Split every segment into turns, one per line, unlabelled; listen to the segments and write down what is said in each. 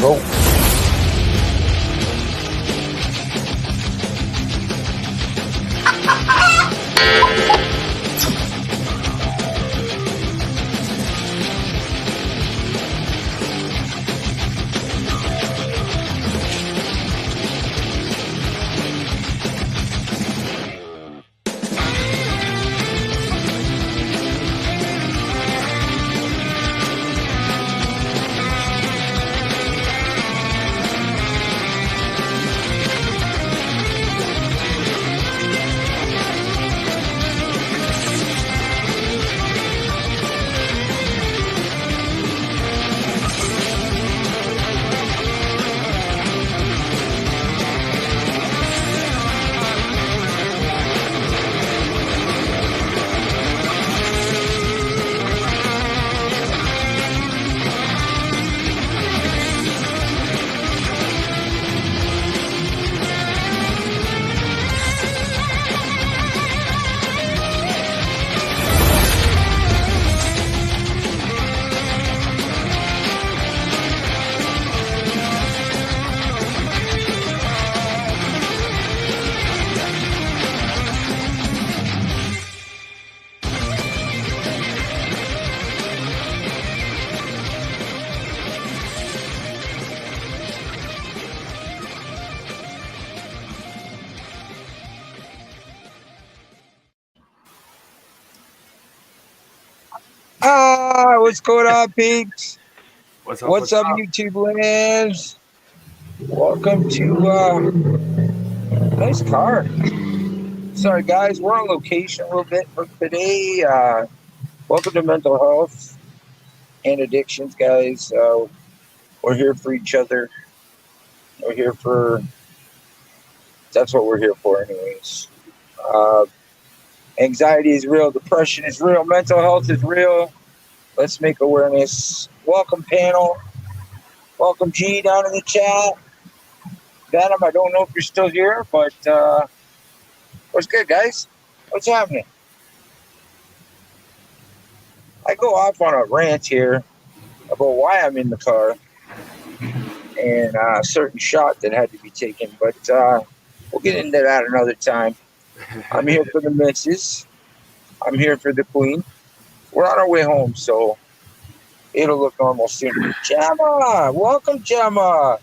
Go. What's going on, peeps?
What's up?
What's up, YouTube lands? Welcome to nice car. Sorry, guys, we're on location a little bit for today. Welcome to Mental Health and Addictions, guys. We're here for each other. We're here for. That's what we're here for, anyways. Anxiety is real. Depression is real. Mental health is real. Let's make awareness. Welcome, panel. Welcome, G, down in the chat. Venom, I don't know if you're still here, but what's good, guys? What's happening? I go off on a rant here about why I'm in the car and a certain shot that had to be taken, but we'll get into that another time. I'm here for the missus. I'm here for the queen. We're on our way home, so it'll look normal soon. Gemma! Welcome, Gemma!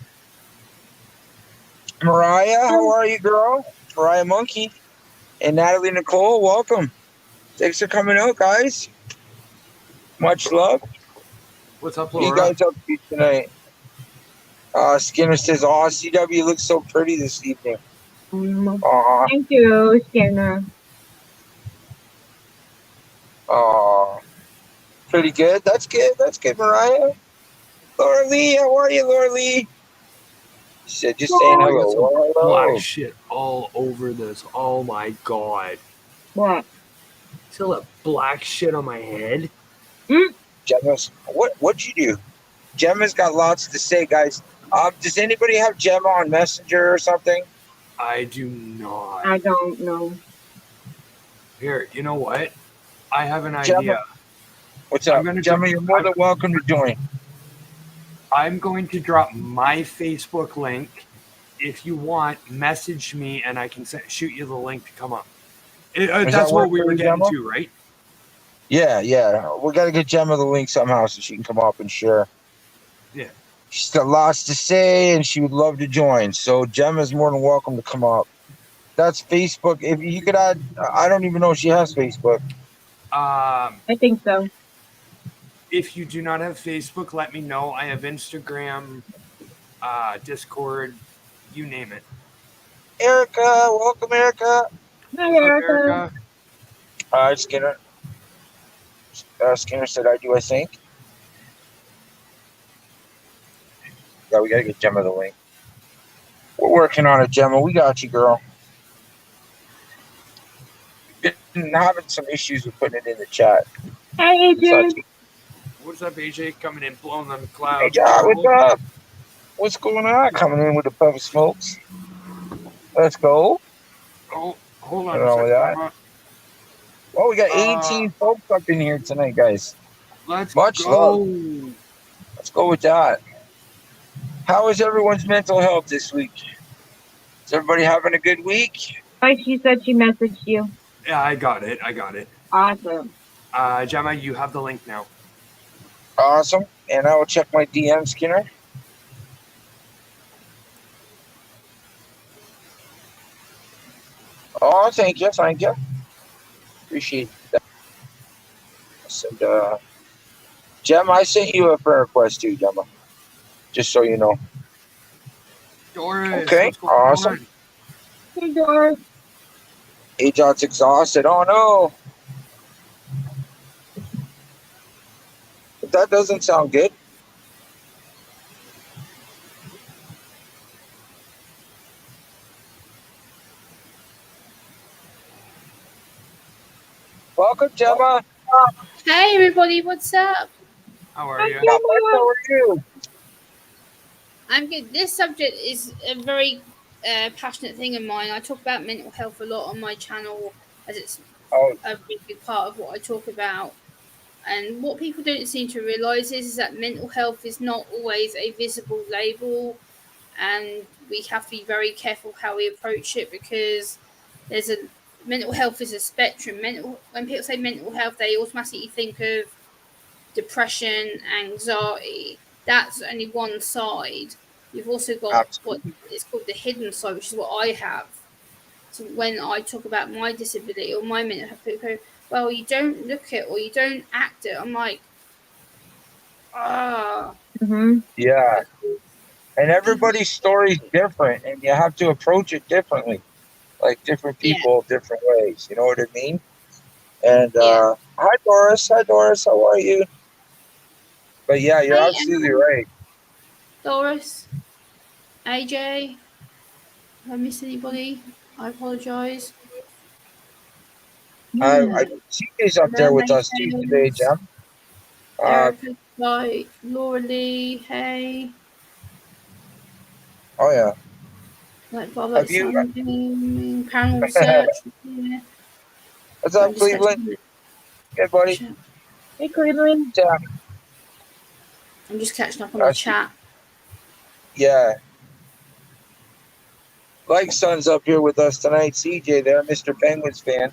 Mariah, how are you, girl? Mariah Monkey. And Natalie Nicole, welcome. Thanks for coming out, guys. Much love.
What's up,
What
Laura?
you guys up to tonight? Skinner says, "Oh, CW looks so pretty this evening."
Thank you, Skinner.
Pretty good. That's good. That's good, Mariah. Laura Lee, how are you, Laura Lee? She said, just saying
I got
hello.
some
Hello.
black shit all over this. Oh my god.
What?
Still that black shit on my head?
Gemma's, what'd you do? Gemma's got lots to say, guys. Does anybody have Gemma on Messenger or something?
I do not.
I don't know.
Here, you know what? I have an
Gemma.
idea.
What's up? Gemma, you're more than welcome to join.
I'm going to drop my Facebook link. If you want, message me and I can shoot you the link to come up. That's what we were getting to, right?
Yeah. We got to get Gemma the link somehow so she can come up and share.
Yeah.
She's got lots to say and she would love to join. So Gemma's more than welcome to come up. That's Facebook. If you could add, I don't even know if she has Facebook.
I think so.
If you do not have Facebook, let me know. I have Instagram, Discord, you name it.
Erica, welcome, Erica.
Hi, Erica.
Skinner. Skinner said, I do, I think. Yeah, we got to get Gemma the link. We're working on it, Gemma. We got you, girl. Been having some issues with putting it in the chat.
Hi, AJ.
What's up, AJ? Coming in, blowing on the clouds.
Hey, John, what's up? What's going on? Coming in with the puff of smokes. Let's go.
Oh, hold on a second.
Oh, we got 18 folks up in here tonight, guys.
Let's
Much
go.
love. Let's go with that. How is everyone's mental health this week? Is everybody having a good week?
Oh, she said she messaged you.
Yeah, I got it.
Awesome.
Gemma, you have the link now.
Awesome. And I will check my DM, Skinner. Oh, thank you. Appreciate that. And, Gemma, I sent you a prayer request too, Gemma. Just so you know.
Doris,
Okay,
what's going
awesome.
on?
Hey, Doris.
Ajot's exhausted. Oh no. But that doesn't sound good. Welcome, Gemma.
Hey everybody, what's up?
How are
Hi,
you?
How are you?
I'm good. This subject is a very passionate thing of mine. I talk about mental health a lot on my channel as it's
Oh,
a really big part of what I talk about. And what people don't seem to realise is that mental health is not always a visible label, and we have to be very careful how we approach it because there's a mental health is a spectrum. When people say mental health, they automatically think of depression, anxiety. That's only one side. You've also got what
absolutely.
is called the hidden side, which is what I have. So when I talk about my disability or my mental health, people go, well, you don't look it or you don't act it. I'm like, ah.
Mm-hmm.
Yeah. And everybody's story is different, and you have to approach it differently. Like different
Yeah,
people, different ways. You know what I mean? And
yeah.
hi, Doris. Hi, Doris. How are you? But yeah, you're
Hey,
absolutely right.
Doris, AJ, if I miss anybody, I apologise.
I
Yeah.
CJ's up there with
Mermaid
us too today,
Tales,
Jem. Uh,
Erica, Light, Laura Lee, hey.
oh yeah.
Like Bob like
Have you?
Sunbeam, Panel Research. Yeah.
What's
So I'm
up,
just
Cleveland?
catching the
Good buddy.
chat.
Hey, Cleveland.
Yeah.
I'm just catching up on the chat.
Yeah. Like Son's up here with us tonight. CJ there, Mr. Penguins fan.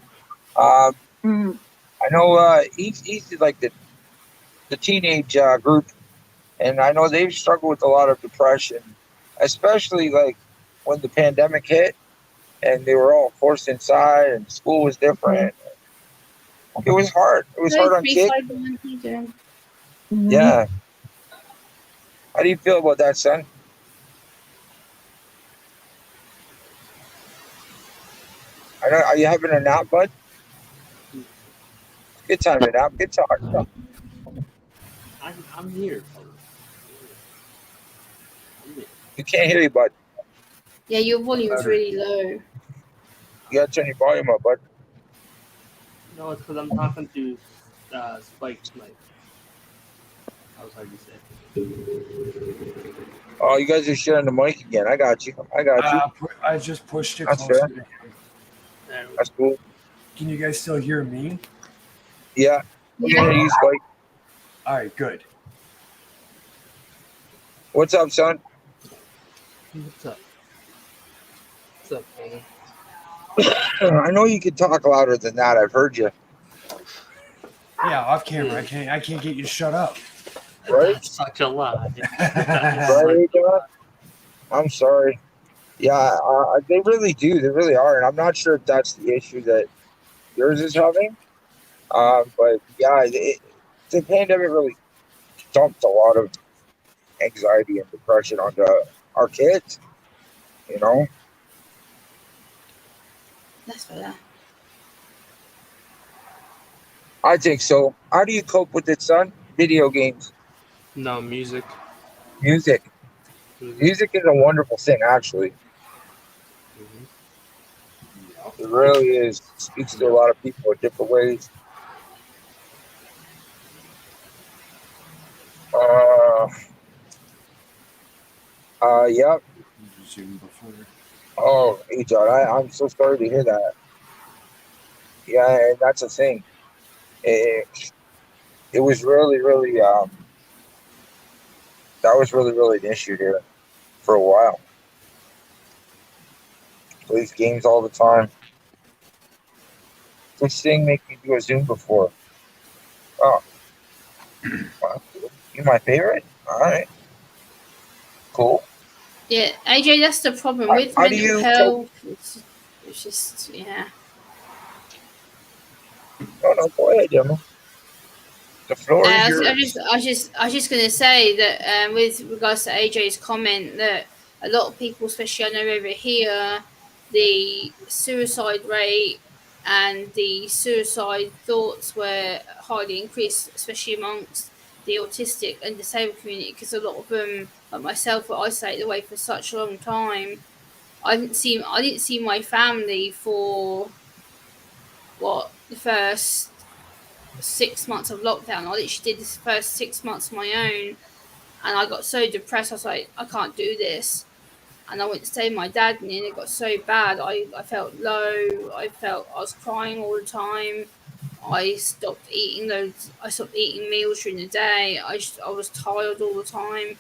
Um,
Mm-hmm.
I know he's like the teenage group, and I know they've struggled with a lot of depression, especially like when the pandemic hit and they were all forced inside and school was different. It was hard. It was
Hello,
hard on kids.
351. How you doing?
Mm-hmm.
Yeah. How do you feel about that, son? I know. Are you having a nap, bud? Good time to nap. Good talk.
I'm here.
You can't hear you, bud.
Yeah, your volume's
Better.
really low.
You gotta turn your volume up, bud.
No, it's because I'm talking to Spike. Like, I was hard to say.
Oh, you guys are sharing the mic again. I got you.
I just pushed it
That's
closer
fair.
to him.
That's cool.
Can you guys still hear me?
Yeah. We can hear you, Spike.
All right, good.
What's up, son?
What's up? What's up, man?
I know you can talk louder than that. I've heard you.
Yeah, off camera. I can't get you to shut up.
Right?
That's such a lie.
Right, John? I'm sorry. Yeah, they really do. They really are. And I'm not sure if that's the issue that yours is having. But yeah, the pandemic really dumped a lot of anxiety and depression onto our kids, you know?
That's better.
I think so. How do you cope with it, son? Video games,
No, music.
music. Music is a wonderful thing, actually. It really is. It speaks to a lot of people in different ways. Yep.
Zoom before.
Oh, hey, John, I'm so sorry to hear that. Yeah, and that's the thing. It was really, really, that was really, really an issue here. for a while. Plays games all the time. This thing make me do a Zoom before. Oh, well, you my favorite? All right, cool.
Yeah, AJ, that's the problem with
How do
mental
you?
health. It's just, yeah.
No, go ahead, Emma. The floor is
I
yours.
I was just going to say that with regards to AJ's comment that a lot of people, especially I know over here, the suicide rate and the suicide thoughts were highly increased, especially amongst the autistic and disabled community, because a lot of them, like myself, were isolated away for such a long time. I didn't see my family for what the first 6 months of lockdown. I literally did this first 6 months on my own, and I got so depressed. I was like, I can't do this. And I went to stay with my dad, and then it got so bad. I felt low. I was crying all the time. I stopped eating loads. I stopped eating meals during the day. I was tired all the time,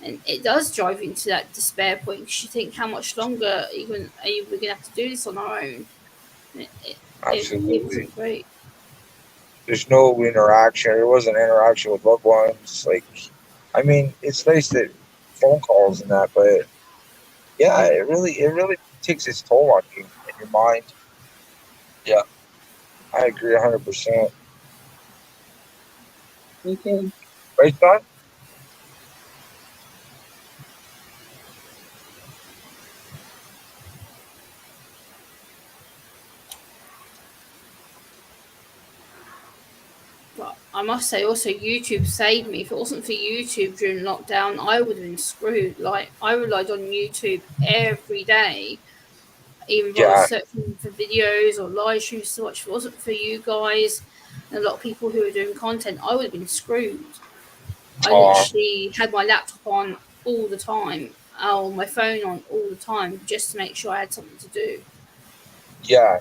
and it does drive you into that despair point because you think, how much longer are you going to have to do this on our own? It
Absolutely.
wasn't great.
There's no interaction. There wasn't interaction with loved ones. Like, I mean, it's nice that phone calls and that, but yeah, it really takes its toll on you and your mind. Yeah, I agree 100%.
Me too.
Right, son?
But I must say also YouTube saved me. If it wasn't for YouTube during lockdown, I would have been screwed. Like I relied on YouTube every day, even if I was
Yeah.
searching for videos or live streams to watch. If it wasn't for you guys and a lot of people who were doing content, I would have been screwed. I
Aw,
literally had my laptop on all the time, or my phone on all the time, just to make sure I had something to do.
yeah.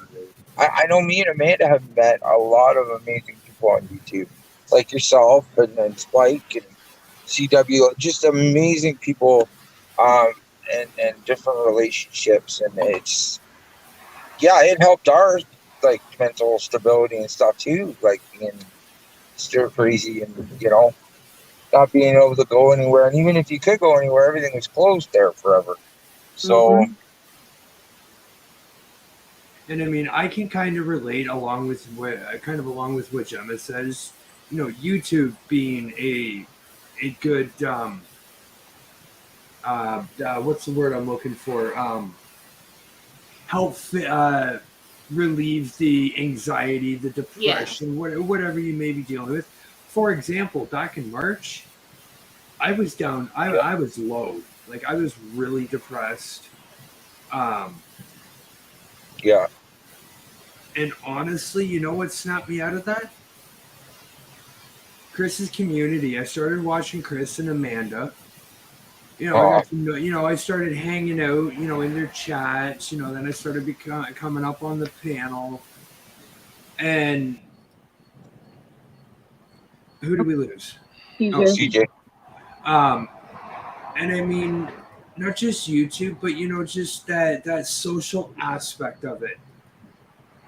I know me and Amanda have met a lot of amazing people on YouTube, like yourself and then Spike and CW, just amazing people, um, and different relationships. And yeah, it helped our like mental stability and stuff too, like being stir crazy and not being able to go anywhere. And even if you could go anywhere, everything was closed there forever. So
Mm-hmm.
And I mean, I can kind of relate along with what Gemma says. YouTube being a good what's the word I'm looking for? Help relieve the anxiety, the
Yeah,
depression, whatever you may be dealing with. For example, back in March, I was down.
yeah,
I was low. Like I was really depressed. Um,
yeah,
and honestly, you know what snapped me out of that? Chris's community. I started watching Chris and Amanda. I
uh,
got to know. I started hanging out. In their chats. Then I started coming up on the panel. And who did we lose? Oh,
TJ.
CJ.
CJ,
Um, and I mean, not just YouTube, but just that social aspect of it.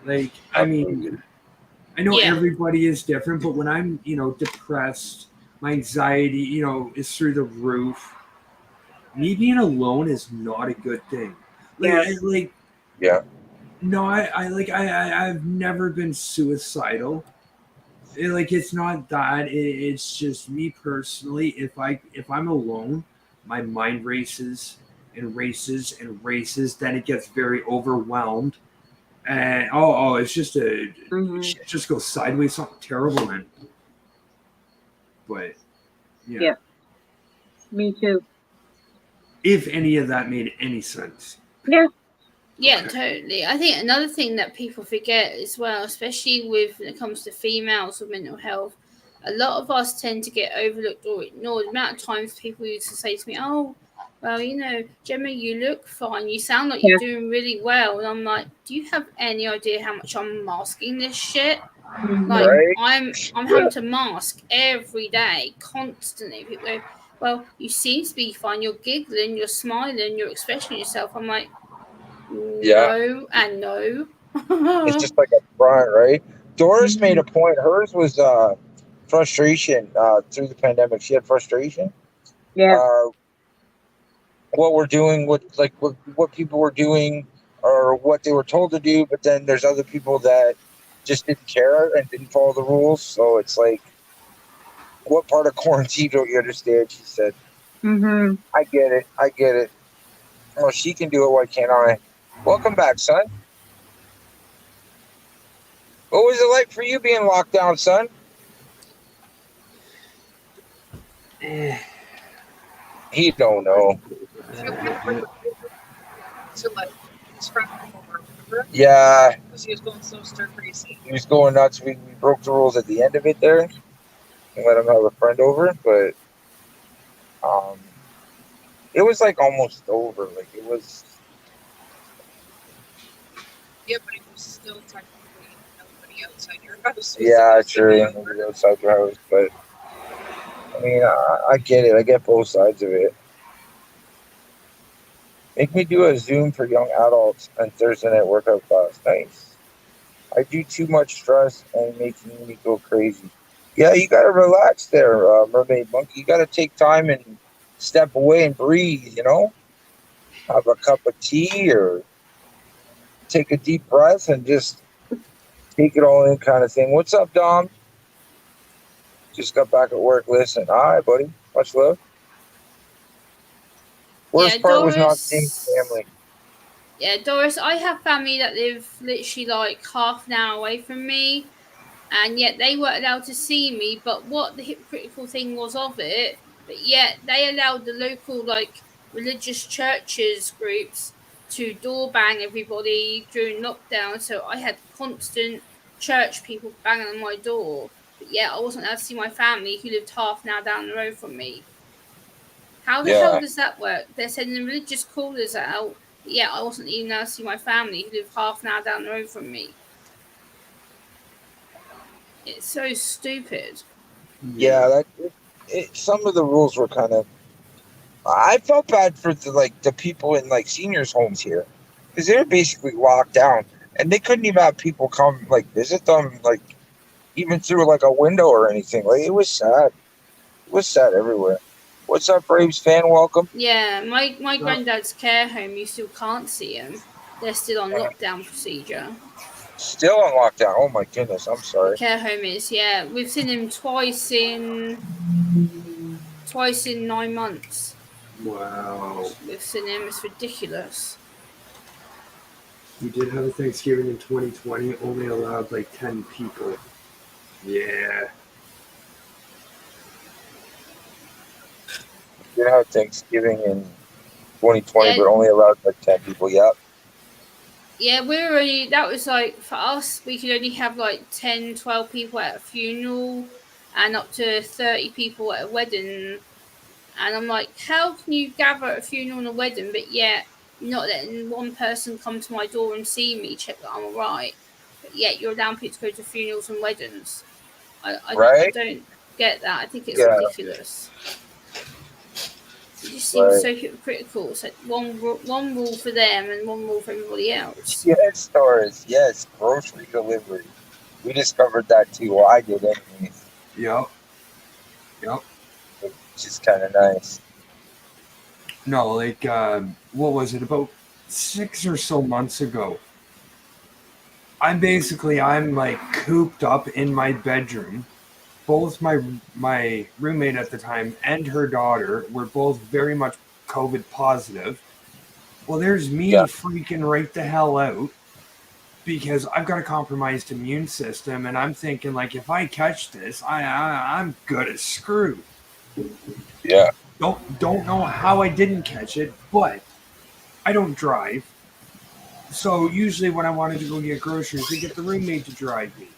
Like, I
absolutely,
mean, I know
yeah,
everybody is different, but when I'm, depressed, my anxiety, is through the roof. Me being alone is not a good thing. Like,
Yeah.
yeah,
no, I've never been suicidal. It's not that. It's just me personally. If I'm alone, my mind races and races and races. Then it gets very overwhelmed, and it's just
Mm-hmm.
shit just goes sideways. Something terrible, man. But yeah,
Yeah. Me too.
if any of that made any sense.
Yeah.
yeah,
Okay.
totally. I think another thing that people forget as well, especially when it comes to females with mental health, a lot of us tend to get overlooked or ignored. The amount of times people used to say to me, "Oh, well, Gemma, you look fine. You sound like you're
Yeah.
doing really well." And I'm like, "Do you have any idea how much I'm masking this shit?"
Mm-hmm.
Like
right,
I'm having to mask every day, constantly. People go, well, you seem to be fine. You're giggling, you're smiling, you're expressing yourself. I'm like,
Yeah,
no and no.
it's just like a front, right? Doris made a
Mhm.
point. Hers was frustration through the pandemic. She had frustration.
Yeah.
Uh, what we're doing, what people were doing, or what they were told to do, but then there's other people that just didn't care and didn't follow the rules. So it's like, what part of quarantine don't you understand? She said,
Mhm.
I get it. I get it. Oh, she can do it. Why can't I? Welcome back, son. What was it like for you being locked down, son?
Eh,
He don't know.
To let his friend come over, remember?
Yeah,
Because he was going so stir crazy.
he was going nuts. We broke the rules at the end of it there and let him have a friend over, but um, it was like almost over. Like it was.
Yeah, but it was still technically nobody outside your house was
Yeah,
supposed to
sure.
be
Yeah,
over.
maybe outside your house, but I mean, I get it. I get both sides of it. Make me do a Zoom for young adults and Thursday night workout class. Nice. I do too much stress and making me go crazy. Yeah, you gotta relax there, mermaid monkey. You gotta take time and step away and breathe. Have a cup of tea or take a deep breath and just take it all in, kind of thing. What's up, Dom? Just got back at work. Listen, all right, buddy. Much love.
Yeah,
Worst part was not seeing
Doris.
family.
Yeah, Doris. I have family that live literally like half an hour away from me, and yet they weren't allowed to see me. But what the hypocritical thing was of it, but yet they allowed the local like religious churches groups to door bang everybody during lockdown. So I had constant church people banging on my door, but yet I wasn't allowed to see my family who lived half an hour down the road from me. How the hell
Yeah,
does that work? They're sending religious callers out, but yet I wasn't even allowed to see my family who lived half an hour down the road from me. It's so stupid.
yeah.
yeah.
Some of the rules were kind of. I felt bad for the people in like seniors' homes here because they were basically locked down and they couldn't even have people come like visit them like even through like a window or anything. Like it was sad. It was sad everywhere. What's up, Braves fan? Welcome.
Yeah, my
Uh,
granddad's care home, you still can't see them. They're still on lockdown procedure.
Still on lockdown. Oh my goodness. I'm
The
sorry.
care home is, yeah. We've seen him twice in 9 months.
wow.
We've seen him. It's ridiculous.
We did have a Thanksgiving in 2020, only allowed like 10 people. Yeah.
You have Thanksgiving in 2020,
Yeah,
but only allowed like 10 people. Yep.
yeah, we were only, that was like, for us, we could only have like 10, 12 people at a funeral and up to 30 people at a wedding. And I'm like, how can you gather at a funeral and a wedding, but yet not letting one person come to my door and see me, check that I'm alright, but yet you're allowing people to go to funerals and weddings? I
Right?
don't get that. I think it's
Yeah.
ridiculous. It just seems
Right.
so hypocritical. It's like one rule for them and one rule for everybody else.
Yes, stores. Yes. Grocery delivery. We discovered that too. Well, I did anyways,
Yep. Yep.
which is kind of nice.
No, like, what was it? About 6 or so months ago. I'm like cooped up in my bedroom. Both my roommate at the time and her daughter were both very much COVID positive. Well, there's
Yeah.
me freaking right the hell out because I've got a compromised immune system, and I'm thinking like if I catch this, I'm good as screwed.
Yeah.
Don't know how I didn't catch it, but I don't drive. So usually when I wanted to go get groceries, I get the roommate to drive me.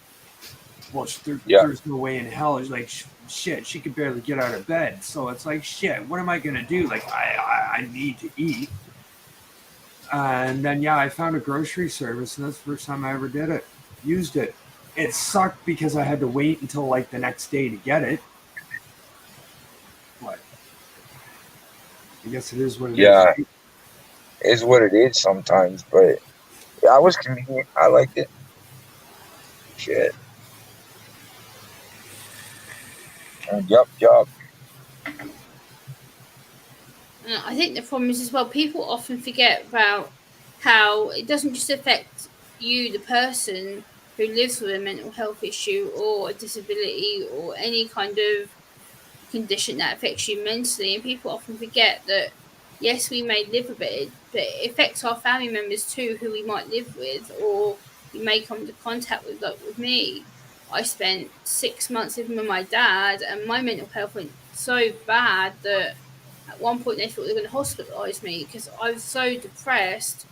Well,
Yeah.
there's no way in hell. It's like shit. She could barely get out of bed. So it's like shit. What am I gonna do? Like I need to eat. And then yeah, I found a grocery service, and that's the first time I ever did it. Used it. It sucked because I had to wait until like the next day to get it. But I guess it is what it is,
Yeah,
right?
is what it is sometimes. But yeah, I was convenient. I liked it. Shit. Yup.
I think the problem is as well, people often forget about how it doesn't just affect you, the person who lives with a mental health issue or a disability or any kind of condition that affects you mentally. And people often forget that, yes, we may live with it, but it affects our family members too, who we might live with or we may come into contact with. Like with me, I spent 6 months living with my dad, and my mental health went so bad that at one point they thought they were going to hospitalise me because I was so depressed.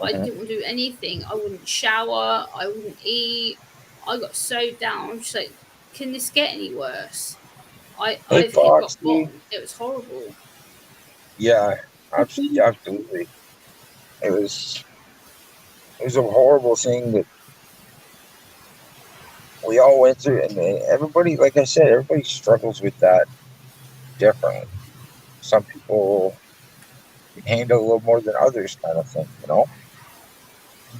I
Mhm.
didn't want to do anything. I wouldn't shower. I wouldn't eat. I got so down. I'm just like, can this get any worse?
Hey,
I've hit rock
Foxy.
bottom. It was horrible.
Yeah,
I think
absolutely. It was it was a horrible thing that we all went through, and everybody, like I said, everybody struggles with that differently. Some people can handle a little more than others, kind of thing, you know.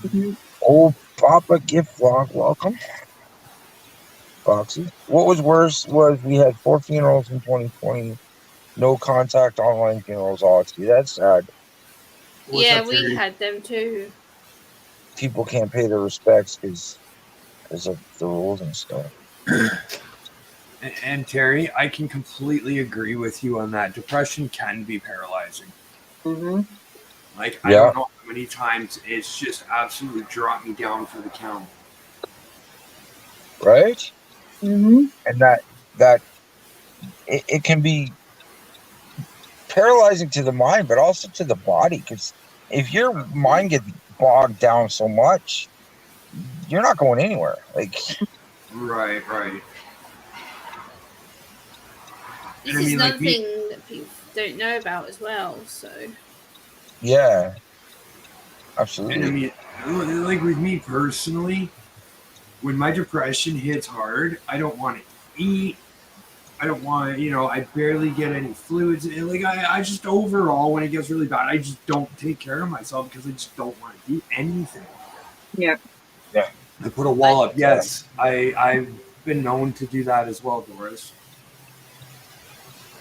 mhm.
Oh, Papa Gift Vlog, welcome, Foxy. What was worse was we had 4 funerals in 2020, no contact online funerals. Oh, see, that's sad.
What's
Yeah,
up,
we
Terry?
had them too.
People can't pay their respects because of the rules and stuff.
And Terry, I can completely agree with you on that. Depression can be paralyzing.
Mhm.
Like, I
Yeah,
don't know how many times it's just absolutely dropped me down for the count.
right.
Mhm.
And that it can be paralyzing to the mind, but also to the body. Because if your mind gets bogged down so much, you're not going anywhere. Like,
Right, right. And
This
I
is
mean,
another
like me,
thing that people don't know about as well. So
yeah,
and I
absolutely.
mean, like with me personally, when my depression hits hard, I don't want to eat. I don't want, I barely get any fluids. And like, I just overall, when it gets really bad, I just don't take care of myself because I just don't want to do anything.
Yeah.
Yeah,
I put a
I
wall up.
yeah.
Yes, I've been known to do that as well, Doris.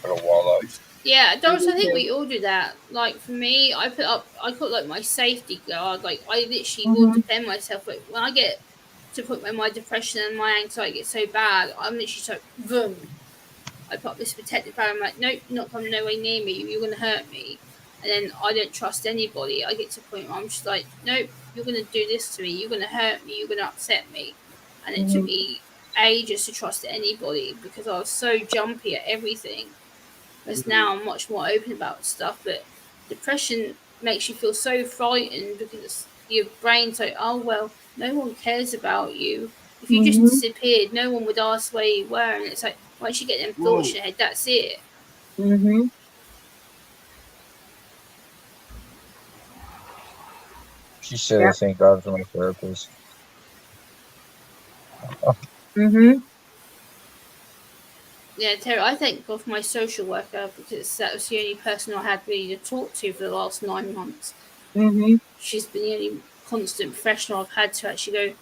Put a wall up.
Yeah,
I
Doris, I
do
think
too.
we all do that. Like for me, I put like my safety guard. Like I literally will
Mhm.
defend myself. Like when I get to put when my depression and my anxiety gets so bad, I'm literally like, boom. I put up this protective barrier. I'm like, nope, you're not coming nowhere near me. You're gonna hurt me. And then I don't trust anybody. I get to a point where I'm just like, nope, you're gonna do this to me. You're gonna hurt me. You're gonna upset me. And it took
Mhm.
me ages to trust anybody because I was so jumpy at everything. Whereas now I'm much more open about stuff. But depression makes you feel so frightened because your brain's like, oh, well, no one cares about you. If you just
Mhm.
disappeared, no one would ask where you were. And it's like, once you get them thoughts
Whoa.
in your head, that's it.
Mhm.
She said, "I
Yeah.
thank God for my therapist."
Mhm.
Yeah, Terry, I thank God for my social worker because that was the only person I had really to talk to for the last 9 months.
Mhm.
She's been the only constant professional I've had to actually go,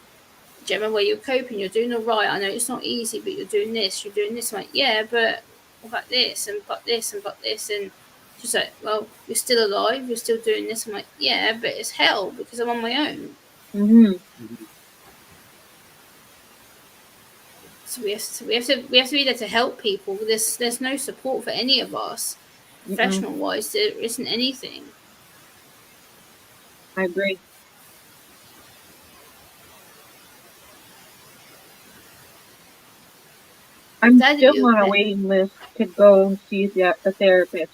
Gemma, where you're coping, you're doing all right. I know it's not easy, but you're doing this, you're doing this. I'm like, yeah, but what about this and but this and but this? And she's like, well, you're still alive, you're still doing this. I'm like, yeah, but it's hell because I'm on my own.
Mhm.
So we have to be there to help people. There's no support for any of us,
Mhm.
professional wise. There isn't anything.
I agree.
I'm
I'm
glad that
still
you're
on a
okay.
waiting list to go and see the therapist.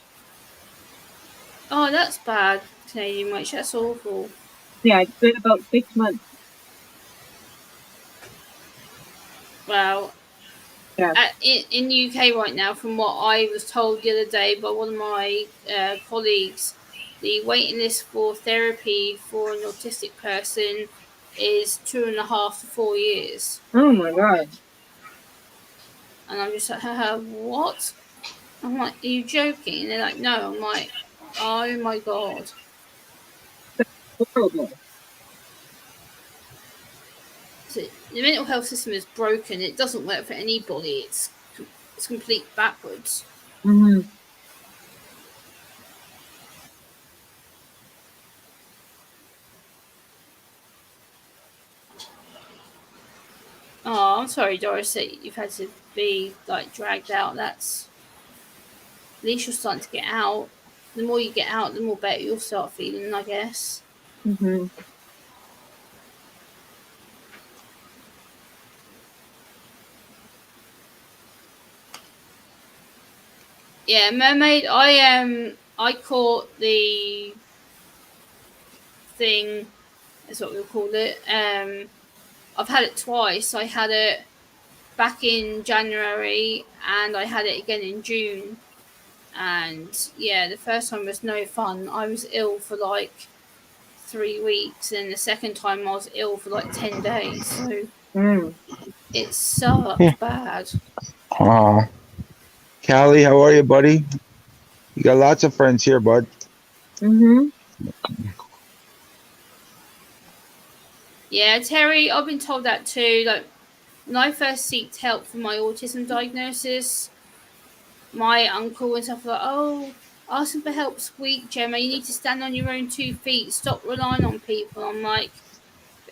Oh, that's bad, Canadian Witch. That's awful.
Yeah, it's been about 6 months.
Wow.
Yeah.
In UK right now, from what I was told the other day by one of my colleagues, the waiting list for therapy for an autistic person is 2.5 to 4 years.
Oh my God.
And I'm just like, haha, what? I'm like, are you joking? And they're like, no. I'm like, Oh my god.
Horrible.
So the mental health system is broken. It doesn't work for anybody. It's complete backwards.
Hmm.
Oh, I'm sorry, Doris, that you've had to be like dragged out. That's at least you're starting to get out. The more you get out, the more better you'll start feeling, I guess.
Hmm.
Yeah, mermaid. I caught the thing. Is what we'll call it. I've had it twice. I had it back in January, and I had it again in June. And yeah, the first time was no fun. I was ill for like 3 weeks, and the second time I was ill for like 10 days. So
Mm.
it
Yeah.
sucked bad.
Aw. Callie, how are you, buddy? You got lots of friends here, bud.
Hmm.
Yeah, Terry, I've been told that too. Like when I first sought help for my autism diagnosis, my uncle and stuff were like, oh, asking for help's weak, Gemma. You need to stand on your own 2 feet. Stop relying on people. I'm like,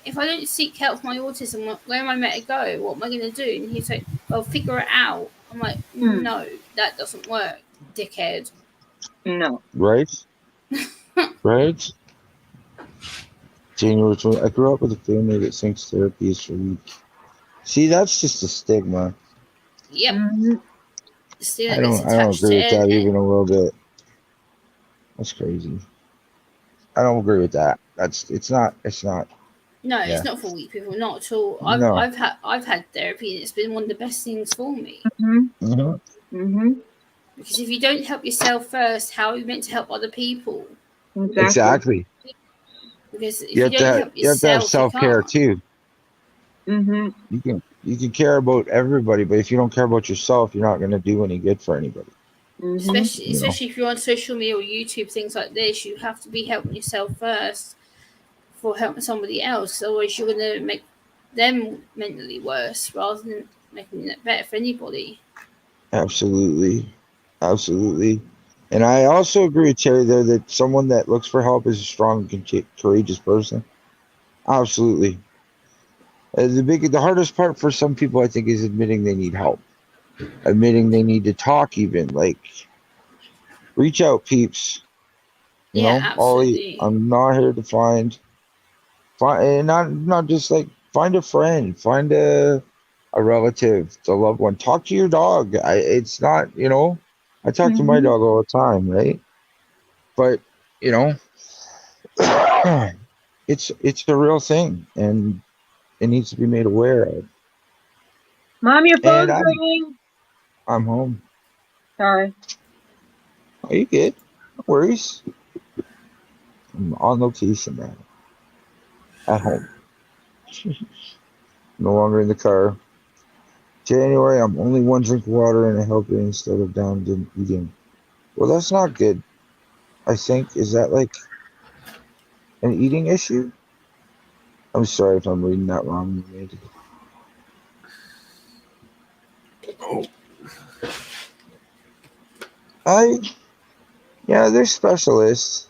if I don't seek help for my autism, where am I meant to go? What am I going to do? And he's like, well, figure it out. I'm like,
Mm.
no, that doesn't work, dickhead.
No.
Right? Right? January 20. I grew up with a family that thinks therapy is for weak. See, that's just a stigma.
Yep,
Hmm.
the stigma
I
that gets
don't
attached
agree
to
with
it.
that even a little bit. That's crazy. I don't agree with that. It's not.
No, it's
Yeah.
not for weak people, not at all.
No.
I've had therapy, and it's been one of the best things for me.
Hmm.
Hmm.
Hmm.
Because if you don't help yourself first, how are you meant to help other people?
Exactly.
Exactly.
Because if you don't help
You have to have
yourself, you
self-care
can't.
too.
Hmm.
You can care about everybody, but if you don't care about yourself, you're not going to do any good for anybody.
Hmm.
Especially
You know.
if you're on social media or YouTube, things like this, you have to be helping yourself first before helping somebody else. Otherwise, you're going to make them mentally worse rather than making it better for anybody.
Absolutely. Absolutely. And I also agree with Terry there that someone that looks for help is a strong, courageous person. Absolutely. The hardest part for some people, I think, is admitting they need help, admitting they need to talk. Even like, reach out, peeps.
Yeah,
Ollie,
absolutely.
I'm not here to find, and not just like find a friend, find a relative, a loved one. Talk to your dog. It's not, I talk to my
Hmm.
dog all the time, right? But you know, it's a real thing, and it needs to be made aware of.
Mom, your
And
phone's ringing.
I'm home.
Sorry.
Are you good? No worries. I'm on location now, at home, no longer in the car. January, I'm only one drink of water and a helping instead of down to eating. Well, that's not good. I think is that like an eating issue? I'm sorry if I'm reading that wrong. Maybe.
Oh,
I Yeah, they're specialists.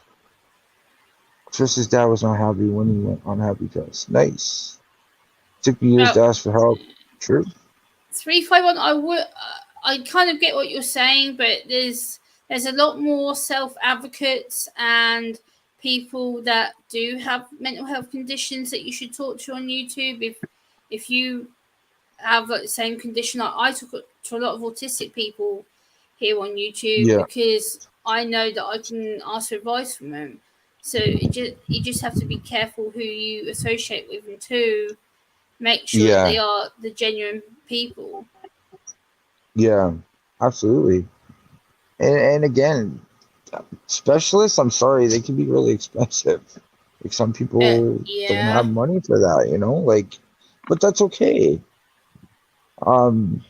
Tristan's dad was not happy when he went on happy test. Nice. Took me years
Now,
to ask for help. True.
351. I kind of get what you're saying, but there's a lot more self advocates and people that do have mental health conditions that you should talk to on YouTube. If you have like the same condition, I talk to a lot of autistic people here on YouTube
Yeah.
because I know that I can ask for advice from them. So you just have to be careful who you associate with, and to make sure that
Yeah.
they are the genuine people.
Yeah. Absolutely. And again, specialists, I'm sorry, they can be really expensive. Like some people don't have
Yeah,
money for that, like, but that's okay. Um,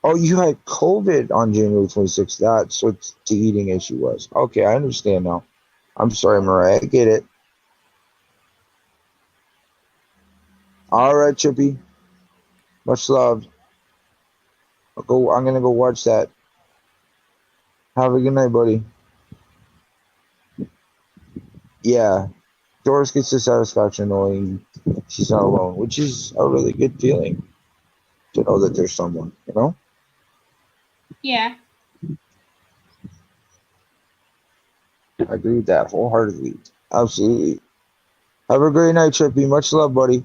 Oh, you had COVID on January 26th. That's what the eating issue was. Okay, I understand now. I'm sorry, Mariah. I get it. All right, Chippy. Much love. I'm gonna go watch that. Have a good night, buddy. Yeah, Doris gets the satisfaction knowing she's not alone, which is a really good feeling to know that there's someone.
Yeah.
I agree with that wholeheartedly. Absolutely. Have a great night, Chippy. Much love, buddy.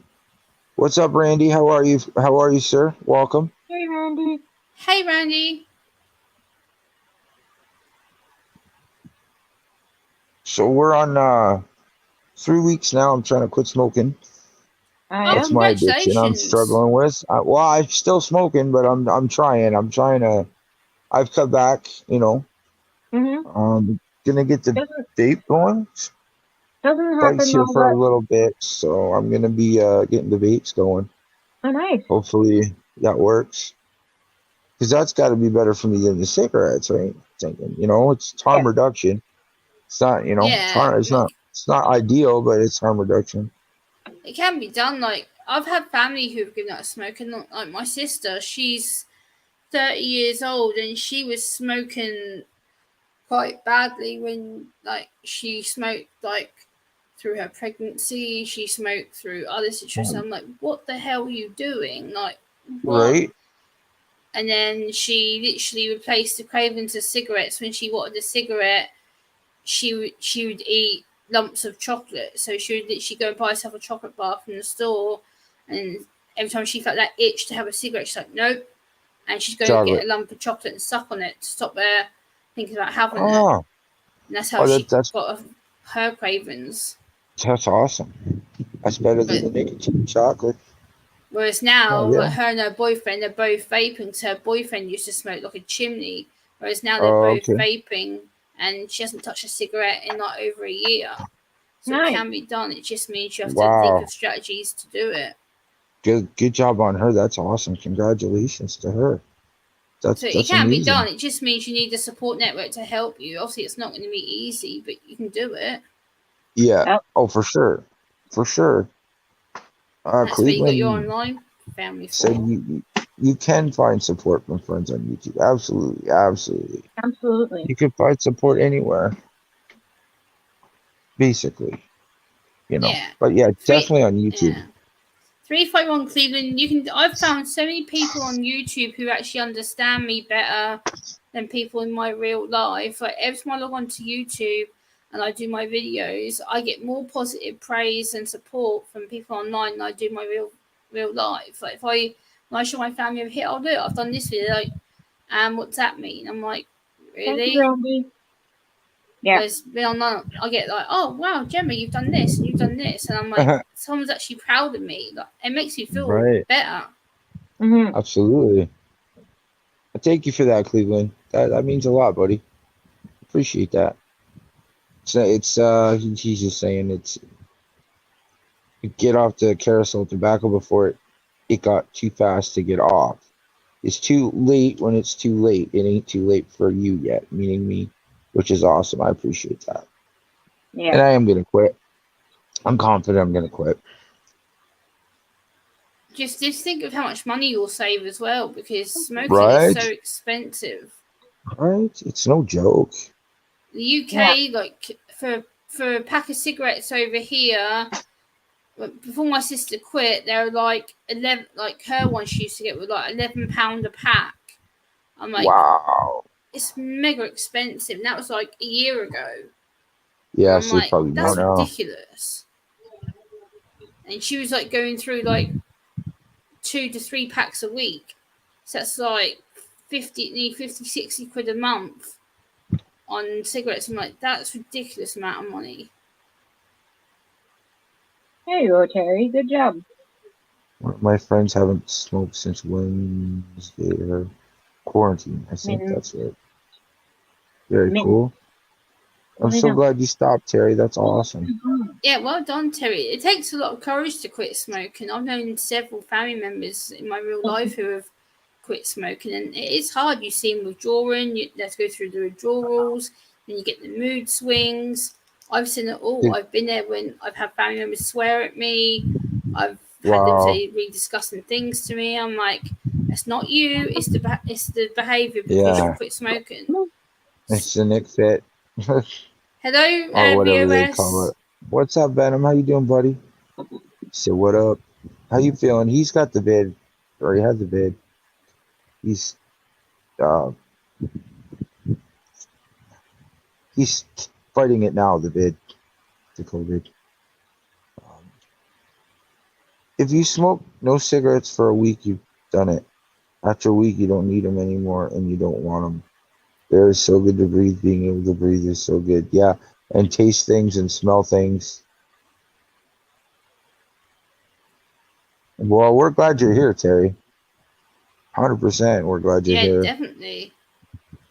What's up, Randy? How are you? How are you, sir? Welcome.
Hey, Randy.
Hey, Randy.
So we're on 3 weeks now. I'm trying to quit smoking.
I
Oh,
That's
am.
my addiction I'm
congratulations.
struggling with. Well, I'm still smoking, but I'm trying. I'm trying to. I've cut back.
Mm-hmm.
Gonna get the
Doesn't
vape going.
doesn't
Bike's
happen
here
though,
for a
but
little bit, so I'm gonna be getting the vapes going.
oh, nice.
Hopefully that works, because that's got to be better for me than the cigarettes, right? Thinking, it's
Yeah.
harm reduction. It's not, it's
Yeah,
harm. It's not ideal, but it's harm reduction.
it can be done. Like, I've had family who've given up smoking. Like my sister, she's 30 years old and she was smoking quite badly when like she smoked like through her pregnancy, she smoked through other situations. I'm like, what the hell are you doing? Like, what?
Right?
And then she literally replaced the cravings of cigarettes. When she wanted a cigarette, she would eat lumps of chocolate. So she would literally go and buy herself a chocolate bar from the store, and every time she felt that itch to have a cigarette, she's like, nope. And she'd go get
Chocolate.
a lump of chocolate and suck on it to stop her thinking about having it.
Oh,
And that's how
oh,
she
that's
got her cravings.
that's awesome. That's better than
But
the nicotine chocolate.
whereas now,
Oh
like
yeah.
her and her boyfriend, they're both vaping. So her boyfriend used to smoke like a chimney, whereas now they're
Oh,
both
okay.
vaping, and she hasn't touched a cigarette in like over a year. So it
Nice.
can be done. It just means you have to think
Wow.
of strategies to do it.
Good job on her. That's awesome. Congratulations to her.
So it
That's
can be done.
amazing.
It just means you need a support network to help you. Obviously, it's not going to be easy, but you can do it.
Yeah.
Yep.
Oh, for sure. For sure.
And that's what you got your
Cleveland
online family
said
for.
you can find support from friends on YouTube. Absolutely. Absolutely.
Absolutely.
You can find support anywhere, basically.
Yeah.
But yeah,
Three.
definitely on YouTube.
Yeah. 351 Cleveland. You can. I've found so many people on YouTube who actually understand me better than people in my real life. Like every time I log on to YouTube and I do my videos, I get more positive praise and support from people online than I do my real life. Like when I show my family over here, oh look, I've done this video. Like, what's that mean? I'm like,
Thank you,
really?
Randy. Yeah.
Whereas online, I get like, oh wow, Gemma, you've done this and you've done this, and I'm like, someone's actually proud of me. Like, it makes me feel
Right.
better.
Mm-hmm.
Absolutely. I thank you for that, Cleveland. That means a lot, buddy. Appreciate that. He's just saying it's get off the carousel tobacco before it got too fast to get off. It's too late when it's too late. It ain't too late for you yet, meaning me, which is awesome. I appreciate that.
Yeah.
And I am gonna quit. I'm confident I'm gonna quit.
Just think of how much money you'll save as well, because smoking is so
Right?
expensive.
Right? It's no joke.
The
Yeah.
UK, like for a pack of cigarettes over here, before my sister quit, they were like 11. Like her one she used to get was like £11 a pack. I'm like,
Wow.
it's mega expensive. And that was like a year ago. And
Yeah,
I'm
so it's
like,
probably more
that's
now.
ridiculous. And she was like going through like 2 to 3 packs a week. So that's like 50, 60 quid a month on cigarettes. I'm like, that's a ridiculous amount of money.
There you go, Terry. Good job.
My friends haven't smoked since Wednesday or quarantine. I think
Min,
that's right. Very
min.
cool. I'm
I
so
know.
glad you stopped, Terry. That's awesome.
Yeah, well done, Terry. It takes a lot of courage to quit smoking. I've known several family members in my real life who have quit smoking, and it is hard. You see them withdrawing. You have to go through the withdrawals, then you get the mood swings. I've seen it all. I've been there when I've had family members swear at me. I've had them
Wow.
say really disgusting things to me. I'm like, it's not you. It's the behaviour because you
Yeah.
quit smoking.
It's the Nick Fit.
Hello,
Or whatever they call
VOS.
it. What's up, Venom? How you doing, buddy? So what up? How you feeling? He's got the vid. Or he has the vid. He's uh he's fighting it now, the vid. The COVID. Um, if you smoke no cigarettes for a week, you've done it. After a week, you don't need them anymore, and you don't want them. Air is so good to breathe. Being able to breathe is so good. Yeah, and taste things and smell things. Well, we're glad you're here, Terry. 100%. We're glad you're
Yeah,
here.
definitely.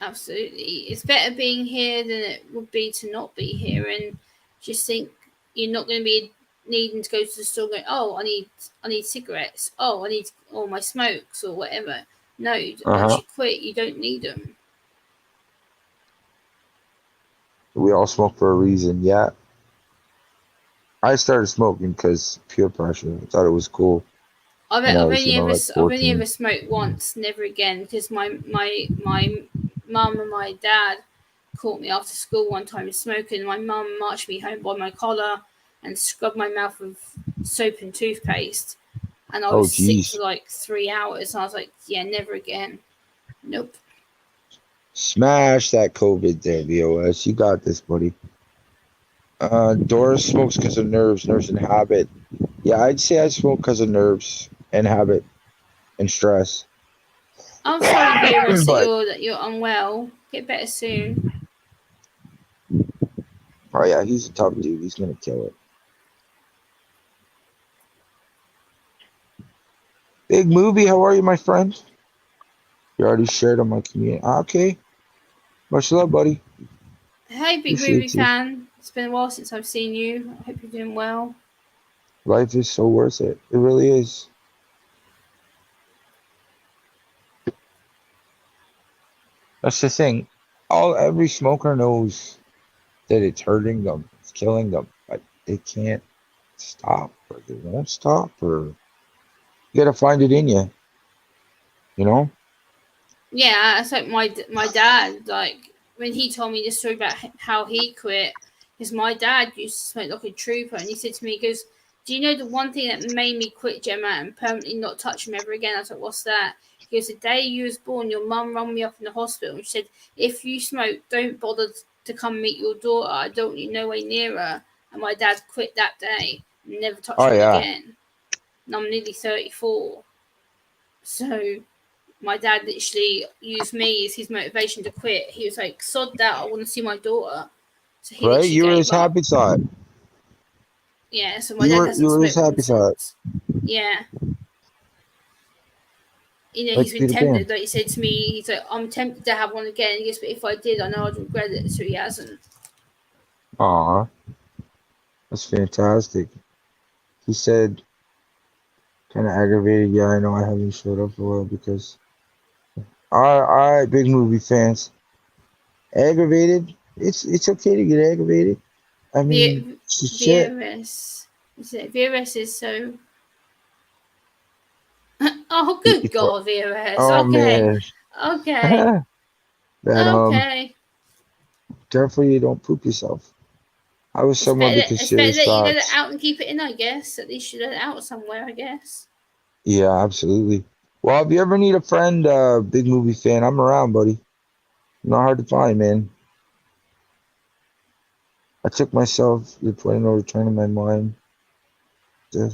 Absolutely. It's better being here than it would be to not be here and just think you're not going to be needing to go to the store going, oh, I need cigarettes. Oh, I need all my smokes or whatever. No, once
Uh-huh.
you quit, you don't need them.
We all smoke for a reason. Yeah. I started smoking because peer pressure. I thought it was cool when I was, like
I've only
14.
ever smoked once, never again, because my mum and my dad caught me after school one time smoking. My mum marched me home by my collar and scrubbed my mouth with soap and toothpaste, and I
Oh,
was sick for
geez.
like 3 hours. And I was like, yeah, never again. Nope.
Smash that COVID there, VOS. You got this, buddy. Doris smokes because of nerves and habit. Yeah, I'd say I smoke because of nerves and habit and stress.
I'm sorry, VOS,
But
that you're unwell. Get better soon.
oh yeah, he's a tough dude. He's gonna kill it. Big movie, how are you, my friend? You already shared on my community. Okay. Much love, buddy.
Hey, big movie
Appreciate you.
fan. It's been a while since I've seen you. I hope you're doing well.
Life is so worth it. It really is. That's the thing. Every smoker knows that it's hurting them, it's killing them, but they can't stop or they won't stop or you gotta find it in you, you know?
Yeah, it's like my dad, like when he told me the story about how he quit, because my dad used to smoke like a trooper, and he said to me, he goes, "Do you know the one thing that made me quit Gemma and permanently not touch him ever again?" I was like, "What's that?" He goes, "The day you was born, your mum rang me up in the hospital and she said, if you smoke, don't bother to come meet your daughter. I don't want you no way near her." And my dad quit that day and never touched
Oh
me
yeah.
again. And I'm nearly 34, so my dad literally used me as his motivation to quit. He was like, sod that, I want to see my daughter. So he
Right?
literally
You were
gave
his
up.
happy thought.
Yeah, so my
You
dad
were you
hasn't
were his
smoked with him
happy thought.
since. Yeah. You know,
Like
he's
to
been
be the band.
tempted. Like he said to me, he's like, I'm tempted to have one again. He goes, but if I did, I know I'd regret it. So he hasn't.
Aw, that's fantastic. He said kinda aggravated, yeah, I know I haven't showed up for a while because all right, big movie fans. Aggravated. It's okay to get aggravated. I mean, shit.
VRS. VRS is so. Oh, good God, VRS.
Oh
Okay.
man.
Okay.
That
Okay.
careful you don't poop yourself. I was someone with the
It's better
serious
that you let it
thoughts.
out and keep it in, I guess. At least you let it out somewhere, I guess.
Yeah, absolutely. Well, if you ever need a friend, big movie fan, I'm around, buddy. Not hard to find, man. I took myself to the point of no return in my mind. To,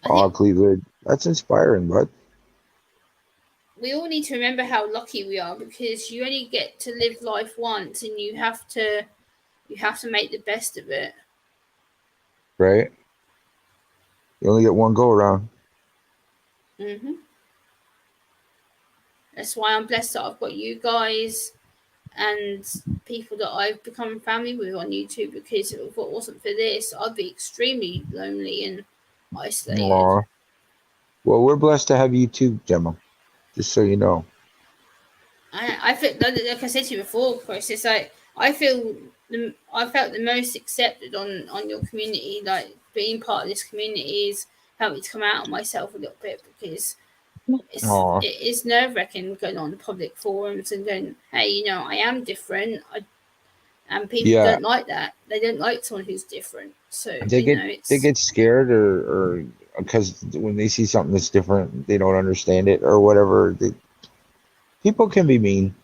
I
oh,
think
Cleveland. That's inspiring, bud.
we all need to remember how lucky we are because you only get to live life once and you have to make the best of it.
Right? You only get one go around.
hmm That's why I'm blessed that I've got you guys and people that I've become family with on YouTube because if it wasn't for this, I'd be extremely lonely and isolated.
Aw. Well, we're blessed to have you too, Gemma. Just so you know.
I feel like I said to you before, Chris. It's like I felt the most accepted on your community. Like being part of this community is helped me to come out of myself a little bit because
Oh,
it's nerve wracking going on public forums and going, hey, I am different. And people
yeah.
don't like that. They don't like someone who's different. So
They
it's
get scared or because when they see something that's different, they don't understand it or whatever. People can be mean.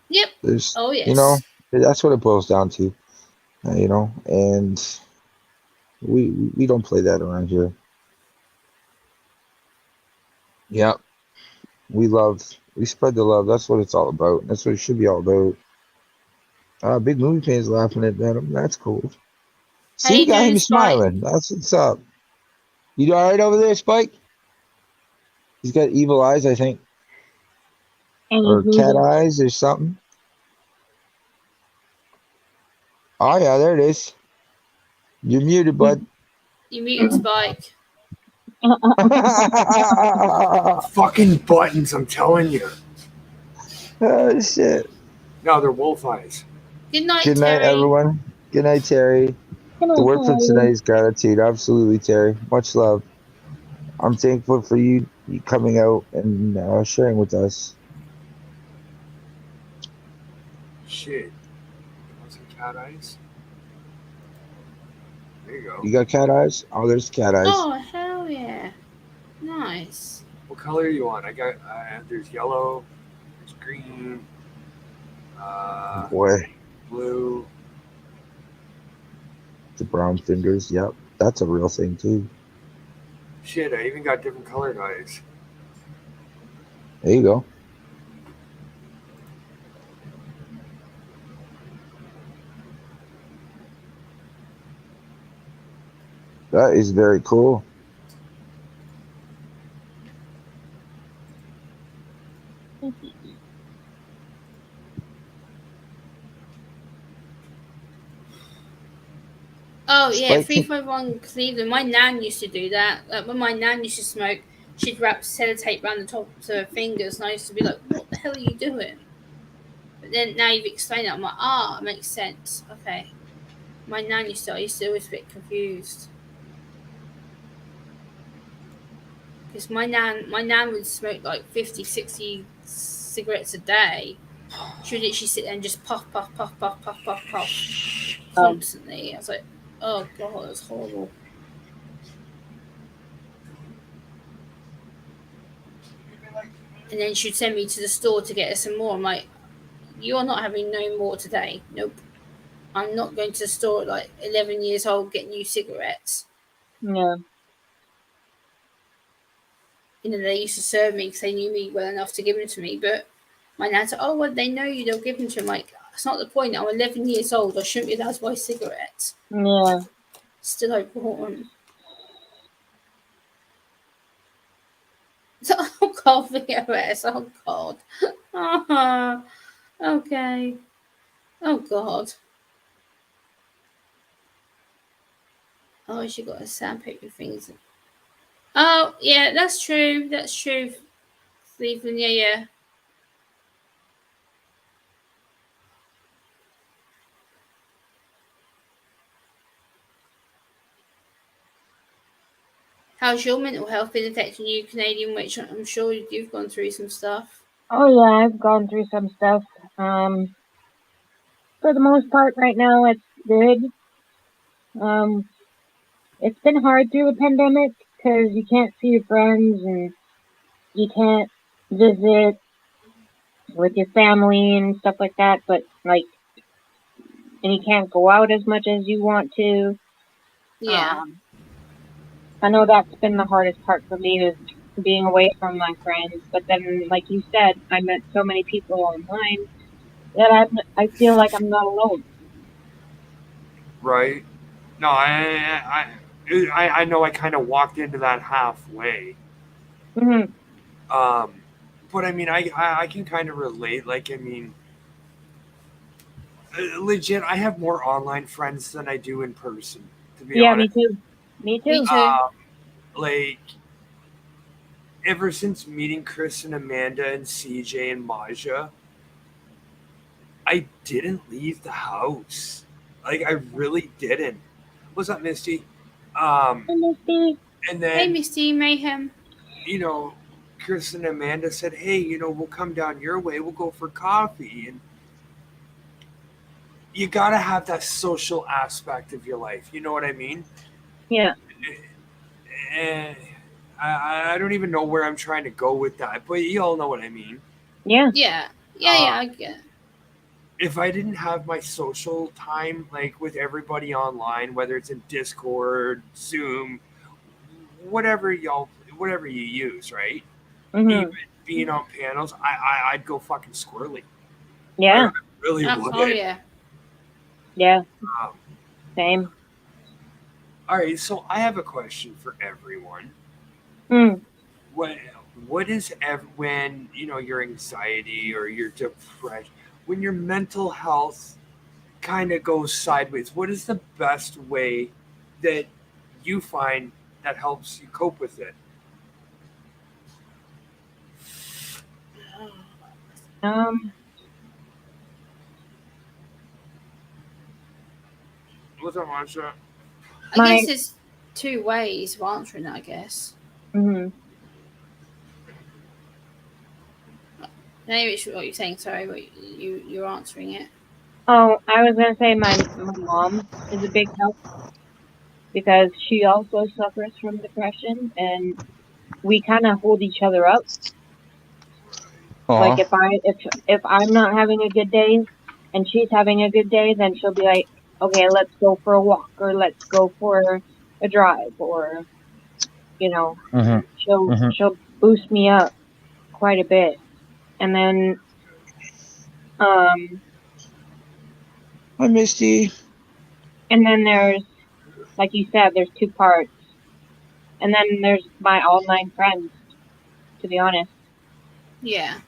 yep.
There's,
Oh
you know,
yes.
that's what it boils down to. And we don't play that around here. Yeah, we spread the love. That's what it's all about. That's what it should be all about. Big movie fans laughing at Venom. That's cool.
How
See,
you
got
doing,
him
Spike?
smiling. That's what's up. You all right over there, Spike? He's got evil eyes, I think,
And he's
or cat
muted.
eyes or something. Oh yeah, there it is. You're muted, bud.
You muted Spike.
Fucking buttons, I'm telling you.
Oh shit.
No, they're wolf eyes.
Good night,
Good night,
Terry.
everyone. Good night, Terry.
Come
The
on,
word for
Terry.
tonight is gratitude. Absolutely, Terry. Much love. I'm thankful for you coming out and sharing with us.
Shit. Want some cat eyes? There you go.
You got cat eyes? Oh, there's cat eyes.
Oh hell yeah! Nice.
What color are you on? I got there's yellow, there's green, uh,
Boy,
blue.
the brown fingers. Yep, that's a real thing too.
Shit, I even got different colored eyes.
There you go. That is very cool.
Oh yeah,
Spike,
351 Cleveland. My nan used to do that. Like when my nan used to smoke, she'd wrap sellotape around the tops of her fingers, and I used to be like, "What the hell are you doing?" But then now you've explained it, I'm like, it makes sense. Okay. My nan used to. I used to always be a bit confused because my nan would smoke like 50, 60 cigarettes a day. She would literally sit there and just puff, puff, puff, puff, puff, puff, puff constantly. I was like, oh god, that's horrible. And then she'd send me to the store to get her some more. I'm like, you are not having no more today. Nope. I'm not going to the store at like 11 years old getting you cigarettes.
Yeah.
They used to serve me because they knew me well enough to give them to me. But my nan said, oh, well, they know you, they'll give them to you. I'm like, that's not the point. I'm 11 years old. I shouldn't be allowed to buy cigarettes.
Yeah.
Still, I bought them. Oh, God, VOS. Oh, God. Okay. Oh, God. Oh, she got a sandpaper things. Oh, yeah, that's true. That's true. Cleveland, yeah. How's your mental health been affecting you, Canadian Witch? I'm sure you've gone through some stuff.
Oh yeah, I've gone through some stuff. For the most part, right now it's good. Um, it's been hard through the pandemic because you can't see your friends and you can't visit with your family and stuff like that. But like, and you can't go out as much as you want to.
Yeah.
I know that's been the hardest part for me is being away from my friends. But then, like you said, I met so many people online that I feel like I'm not alone.
Right? No, I know I kind of walked into that halfway.
Mm-hmm.
But I mean, I can kind of relate. Like, I mean, legit, I have more online friends than I do in person, to be
Yeah, me
honest.
too. Me
Me
too.
too.
Like, ever since meeting Chris and Amanda and CJ and Maja, I didn't leave the house. Like I really didn't. What's up, Misty? Um,
And Misty.
and
Hey,
then
Misty Mayhem.
you know, Chris and Amanda said, "Hey, we'll come down your way. We'll go for coffee." And you gotta have that social aspect of your life. You know what I mean?
Yeah.
And I don't even know where I'm trying to go with that, but you all know what I mean.
Yeah.
Yeah,
Uh,
I get it.
if I didn't have my social time, like with everybody online, whether it's in Discord, Zoom, whatever you use, right? Even
Mhm.
being on panels, I'd go fucking squirrely. I
Yeah.
really
Oh,
would.
yeah.
Yeah.
Um,
Same.
all right, so I have a question for everyone.
Hmm.
What what is when your anxiety or your depression, when your mental health kind of goes sideways? What is the best way that you find that helps you cope with it?
Um.
What's up, Marsha?
I
My.
guess there's two ways of answering that, I guess.
Mhm.
Maybe it's what you're saying, sorry, but you're answering it.
Oh, I was gonna say my mom is a big help because she also suffers from depression, and we kind of hold each other up. Like
Aw.
if I'm not having a good day and she's having a good day, then she'll be like, okay, let's go for a walk or let's go for a drive, or you know,
Mm-hmm. Mm-hmm.
she'll boost me up quite a bit. And then um
Hi, Misty.
and then there's, like you said, there's two parts. And then there's my online friends, to be honest.
Yeah.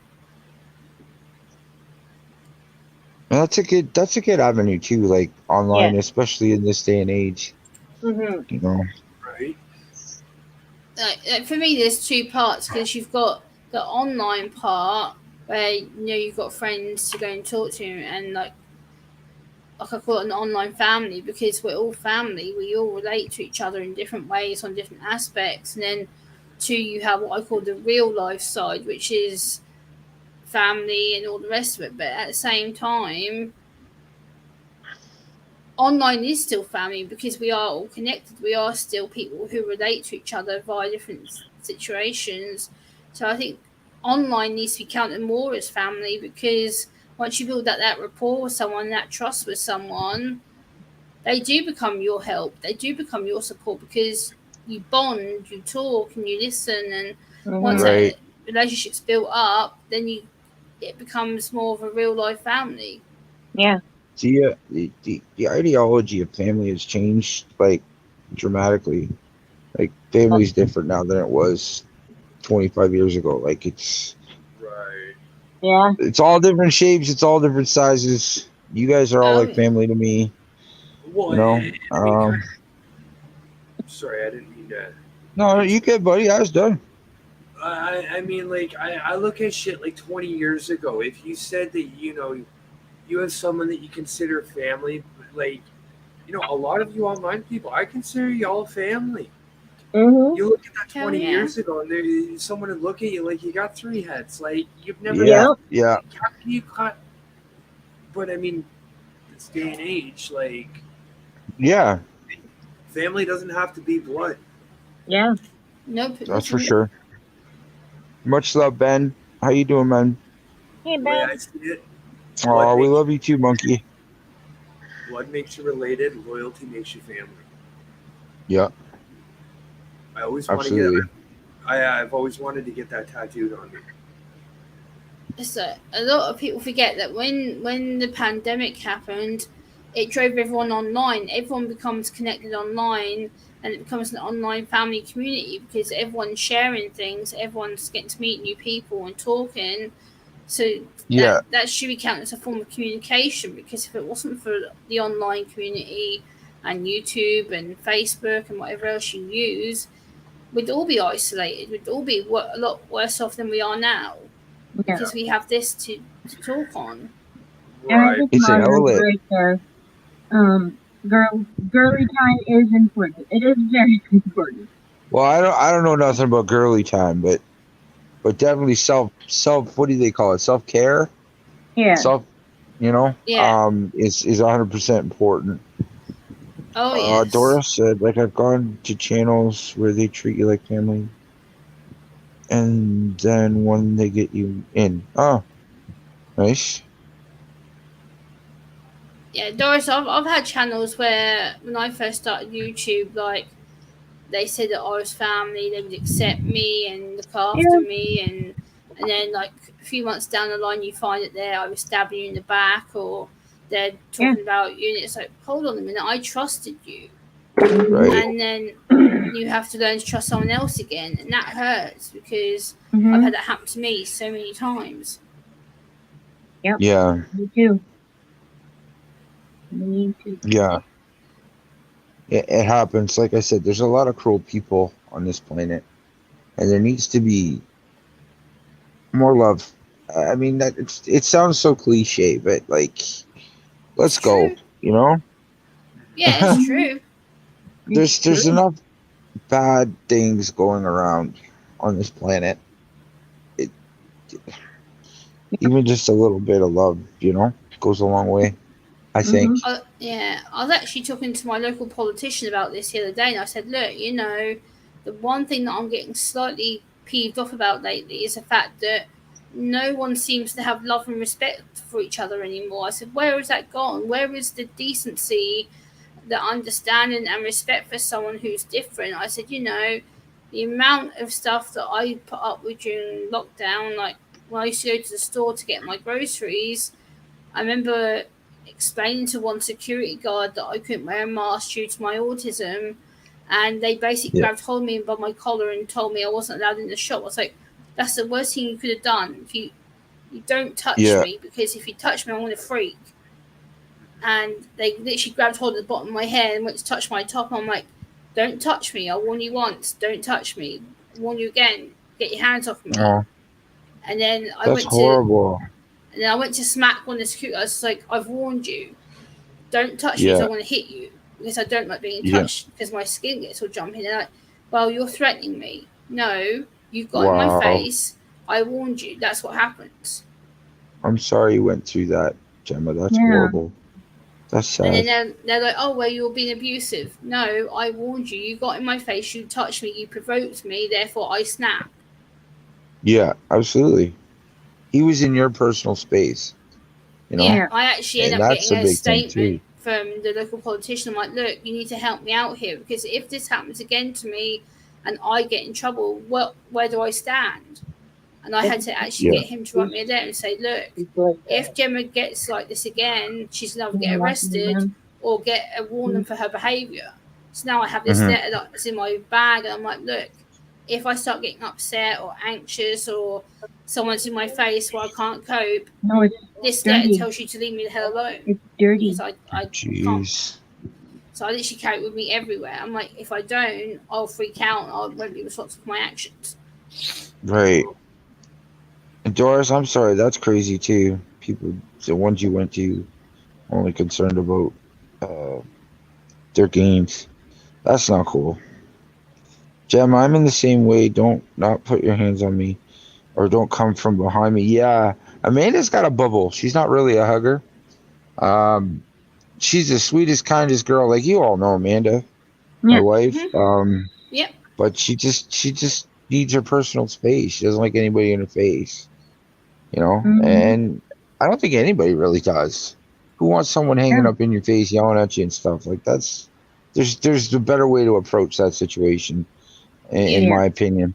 That's a good avenue too, like
Yes.
online, especially in this day and age.
Mhm.
You know.
Right?
For me, there's two parts because you've got the online part where you've got friends to go and talk to, and like I call it an online family because we're all family. We all relate to each other in different ways on different aspects, and then two, you have what I call the real life side, which is family and all the rest of it. But at the same time, online is still family because we are all connected. We are still people who relate to each other via different situations. So I think online needs to be counted more as family because once you build that rapport with someone, that trust with someone, they do become your help. They do become your support because you bond, you talk, and you listen. And once
Mhm.
Right.
that relationship's built up, then it becomes more of a real life family.
Yeah.
The ideology of family has changed like dramatically. Like family's different now than it was 25 years ago. Like
Right.
Yeah.
it's all different shapes, it's all different sizes. You guys are all
Oh
like
yeah.
family to me,
Well,
you know.
I mean, sorry, I didn't mean to
No, you
interrupt.
good, buddy. I was done.
I mean, like, I look at shit like 20 years ago. If you said that, you have someone that you consider family, like, a lot of you online people, I consider y'all family.
Mhm.
You look at that
Hell
20
yeah.
years ago, and someone would look at you like you got three heads. Like, you've never
Yeah,
met.
Yep.
yeah,
Like, how can you cut? But I mean, this day and age, like,
yeah.
family doesn't have to be blood.
Yeah.
Nope, it
That's for
doesn't.
sure. Much love, Ben. How you doing, man?
Hey
The way I
Ben.
see it, blood
Oh, we
makes
love you too, monkey.
you related. Loyalty makes you family.
Yeah,
I always want to get.
absolutely.
I've always wanted to get that tattooed on me.
So a lot of people forget that when the pandemic happened, it drove everyone online. Everyone becomes connected online, and it becomes an online family community because everyone's sharing things, everyone's getting to meet new people and talking. So
Yeah,
that should be counted as a form of communication because if it wasn't for the online community and YouTube and Facebook and whatever else you use, we'd all be isolated. We'd all be a lot worse off than we are now
Yeah.
because we have this to talk on.
And I
Right.
think
It's an
Mario's
outlet.
right there. Girly time is important. It is very important.
Well, I don't know nothing about girly time, but definitely self what do they call it? Self care,
Yeah.
self
Yeah.
is 100% important.
Oh yes.
Doris said, like, I've gone to channels where they treat you like family, and then when they get you in, oh, nice.
Yeah, Doris, I've had channels where when I first started YouTube, like they said that I was family, they would accept me and look after
Yeah.
me, and then like a few months down the line, you find that they're either stabbing you in the back or they're
Yeah.
talking about you, and it's like, hold on a minute, I trusted you,
Right.
and then you have to learn to trust someone else again, and that hurts because I've
Mhm.
had that happen to me so many times.
Yep.
Yeah.
Me too. Me too.
Yeah. It happens. Like I said, there's a lot of cruel people on this planet, and there needs to be more love. I mean, it sounds so cliche, but like,
It's
let's go.
true.
You know,
Yeah, it's
Mhm.
true.
It's
there's
true.
enough bad things going around on this planet. It, even just a little bit of love, goes a long way. I think.
Mhm.
I was actually talking to my local politician about this the other day, and I said, look, the one thing that I'm getting slightly peeved off about lately is the fact that no one seems to have love and respect for each other anymore. I said, where has that gone? Where is the decency, the understanding and respect for someone who's different? I said, the amount of stuff that I put up with during lockdown, like when I used to go to the store to get my groceries, I remember explaining to one security guard that I couldn't wear a mask due to my autism, and they basically
Yeah.
grabbed hold of me by my collar and told me I wasn't allowed in the shop. I was like, "That's the worst thing you could have done. If you don't touch
Yeah.
me, because if you touch me, I'm gonna freak." And they literally grabbed hold of the bottom of my hair and went to touch my top. I'm like, "Don't touch me. I warn you once. Don't touch me. I warn you again. Get your hands off me."
Oh,
And then I
that's
went to
horrible.
and then I went to smack one of the security. I was like, "I've warned you. Don't touch me, so
Yeah.
I want to hit you because I don't like being
Yeah.
touched because my skin gets all jumpy." And they're like, well, you're threatening me. No, you got in my
Wow.
face. I warned you. That's what happens.
I'm sorry you went through that, Gemma. That's
Yeah.
horrible. That's
And then
sad.
they're like, oh, well, you're being abusive. No, I warned you. You got in my face. You touched me. You provoked me. Therefore, I snapped.
Yeah, absolutely. He was in your personal space,
Yeah,
Yeah.
I actually
and
ended up
that's
getting
a
a
big thing
statement
too.
from the local politician. I'm like, look, you need to help me out here because if this happens again to me and I get in trouble, where do I stand? And I had to actually
Yeah.
get him to write me a letter and say, look,
People like
if
that.
Gemma gets like this again, she's going to
Can
get
you watch it
arrested
again?
or get a warning for her behaviour. So now I have this
Hmm.
letter that's in my bag, and I'm like, look, if I start getting upset or anxious or someone's in my face where I can't cope,
No, it's
this letter
dirty.
tells you to leave me the hell alone
It's
because
dirty.
I can't.
Jeez.
So I literally carry it with me everywhere. I'm like, if I don't, I'll freak out and I won't be responsible for my actions.
Right. And Doris, I'm sorry. That's crazy too. People, the ones you went to, only concerned about uh, their gains. That's not cool. Gemma, I'm in the same way. Don't not put your hands on me, or don't come from behind me. Yeah, Amanda's got a bubble. She's not really a hugger. Um, she's the sweetest, kindest girl. Like, you all know Amanda, my
Yeah.
wife.
Mm-hmm. Yep.
But she just needs her personal space. She doesn't like anybody in her face,
Mhm.
And I don't think anybody really does. Who wants someone hanging
Yeah.
up in your face, yelling at you and stuff like that's there's a better way to approach that situation, in
Yep.
Yeah.
my opinion.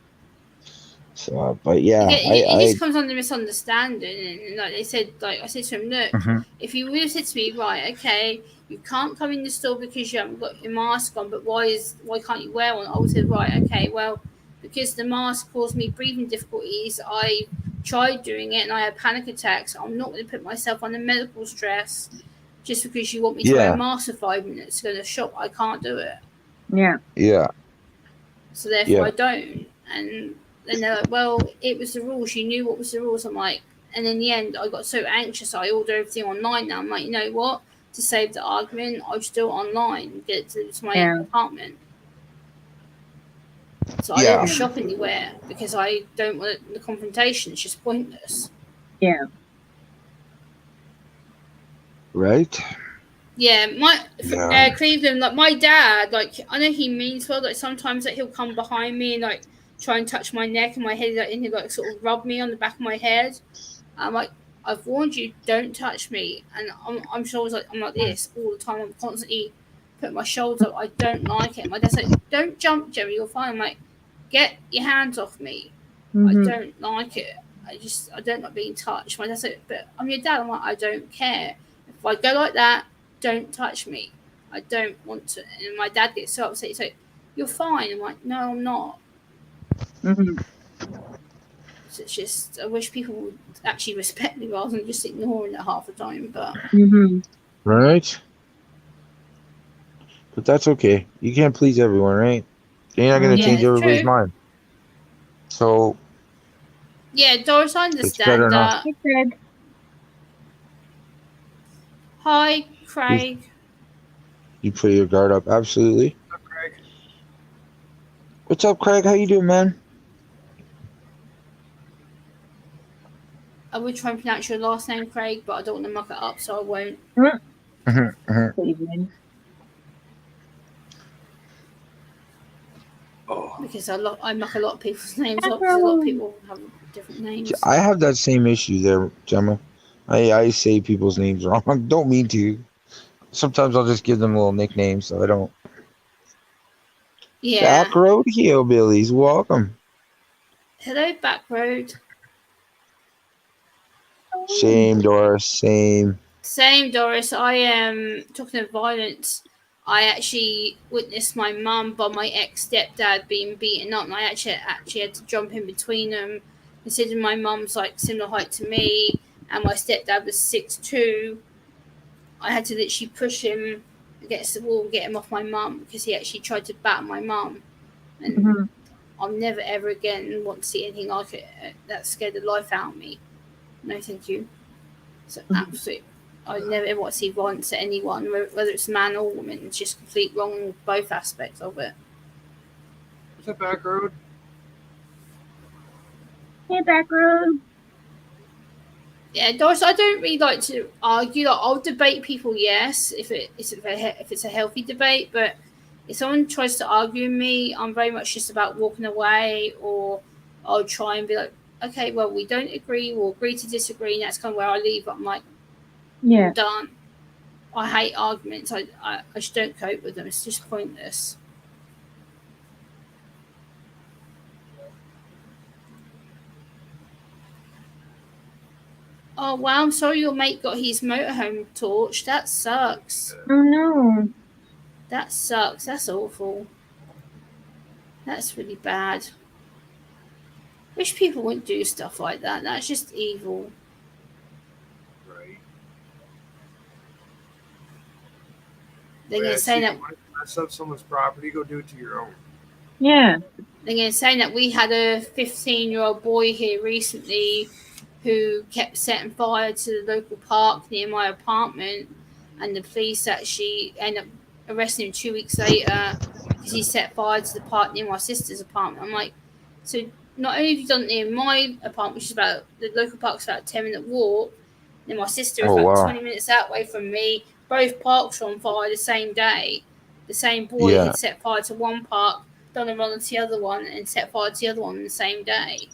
So, but yeah,
Again, it
I
just comes under misunderstanding, and like they said, like I said to him, look,
Mhm.
if you would have said to me, right, okay, you can't come in the store because you haven't got your mask on, but why can't you wear one? I would say, right, okay, well, because the mask caused me breathing difficulties. I tried doing it and I had panic attacks. I'm not going to put myself under medical stress just because you want me to wear a
yeah,
mask for 5 minutes to go to the shop. I can't do it.
Yeah.
yeah.
so therefore
Yeah.
I don't. And then they're like, well, it was the rules. You knew what was the rules. I'm like, and in the end, I got so anxious. I ordered everything online now. I'm like, you know what? To save the argument, I'll just do it online and get it to my
Yeah.
apartment. So I don't
Yeah.
shop anywhere because I don't want the confrontation. It's just pointless.
Yeah.
Right.
Yeah,
Yeah.
Cleveland, like my dad, like I know he means well. Like sometimes like he'll come behind me and like try and touch my neck and my head, like, and he'll like sort of rub me on the back of my head. I'm like, I've warned you, don't touch me. And I'm sure I'm like this all the time. I'm constantly putting my shoulders up. I don't like it. My dad's like, don't jump, Jerry, you're fine. I'm like, get your hands off me. I
Mhm.
don't like it. I don't like being touched. My dad's like, but I'm your dad. I'm like, I don't care. If I go like that, don't touch me. I don't want to. And my dad gets so upset. He's like, you're fine. I'm like, no, I'm not.
Mhm.
So it's just, I wish people would actually respect me rather than just ignoring it half the time. But
Mhm.
Right. But that's okay. You can't please everyone, right? You're not gonna
Mhm.
yeah,
change
it's
everybody's
true.
mind. So
Yeah, Doris, I
it's better
understand
not.
that.
Hey, Craig.
Hi,
You,
Craig.
you put your guard up. Absolutely.
Craig.
What's up, Craig? How you doing, man?
I would try and pronounce your last name, Craig, but I don't want to muck it up, so I won't.
Huh?
Mhm.
Cleveland.
Oh,
Because I muck a lot of people's names up because a lot of
Bathroom.
people have different names.
I have that same issue there, Gemma. I say people's names wrong. Don't mean to. Sometimes I'll just give them little nicknames so I don't.
Yeah.
Back Road Hillbillies, welcome.
Hello, Backroad.
Oh.
Same, Doris. Same.
Same, Doris. I am talking of violence. I actually witnessed my mum by my ex stepdad being beaten up, and I actually had to jump in between them. Considering my mum's like similar height to me, and my stepdad was 6'2", I had to literally push him against the wall, and get him off my mum because he actually tried to bat my mum, and
Mhm.
I'll never ever again want to see anything like it. That scared the life out of me. No, thank you. So
Mhm.
absolute. I never ever want to see violence to anyone, whether it's man or woman. It's just complete wrong in both aspects of it.
what's up, back road?
Hey, Backroom.
Yeah, Doris, I don't really like to argue. Like, I'll debate people, yes, if it's a healthy debate. But if someone tries to argue with me, I'm very much just about walking away, or I'll try and be like, okay, well, we don't agree. We'll agree to disagree, and that's kind of where I leave. I'm like, I'm
Yeah.
done. I hate arguments. I just don't cope with them. It's just pointless. Oh wow, I'm sorry your mate got his motorhome torched. That sucks.
Oh no.
That sucks. That's awful. That's really bad. Wish people wouldn't do stuff like that. That's just evil.
Right.
They're
Well,
gonna
yeah,
say
see, if
that
you want to mess up someone's property, go do it to your own.
Yeah.
they're gonna say that we had a 15-year-old boy here recently who kept setting fire to the local park near my apartment, and the police actually ended up arresting him 2 weeks later because he set fire to the park near my sister's apartment. I'm like, so not only have you done it near my apartment, which is about the local park's about a 10-minute walk, then my sister is
Oh
about
wow.
20 minutes that way from me. Both parks were on fire the same day. The same boy
Yeah.
had set fire to one park, done a run to the other one, and set fire to the other one the same day.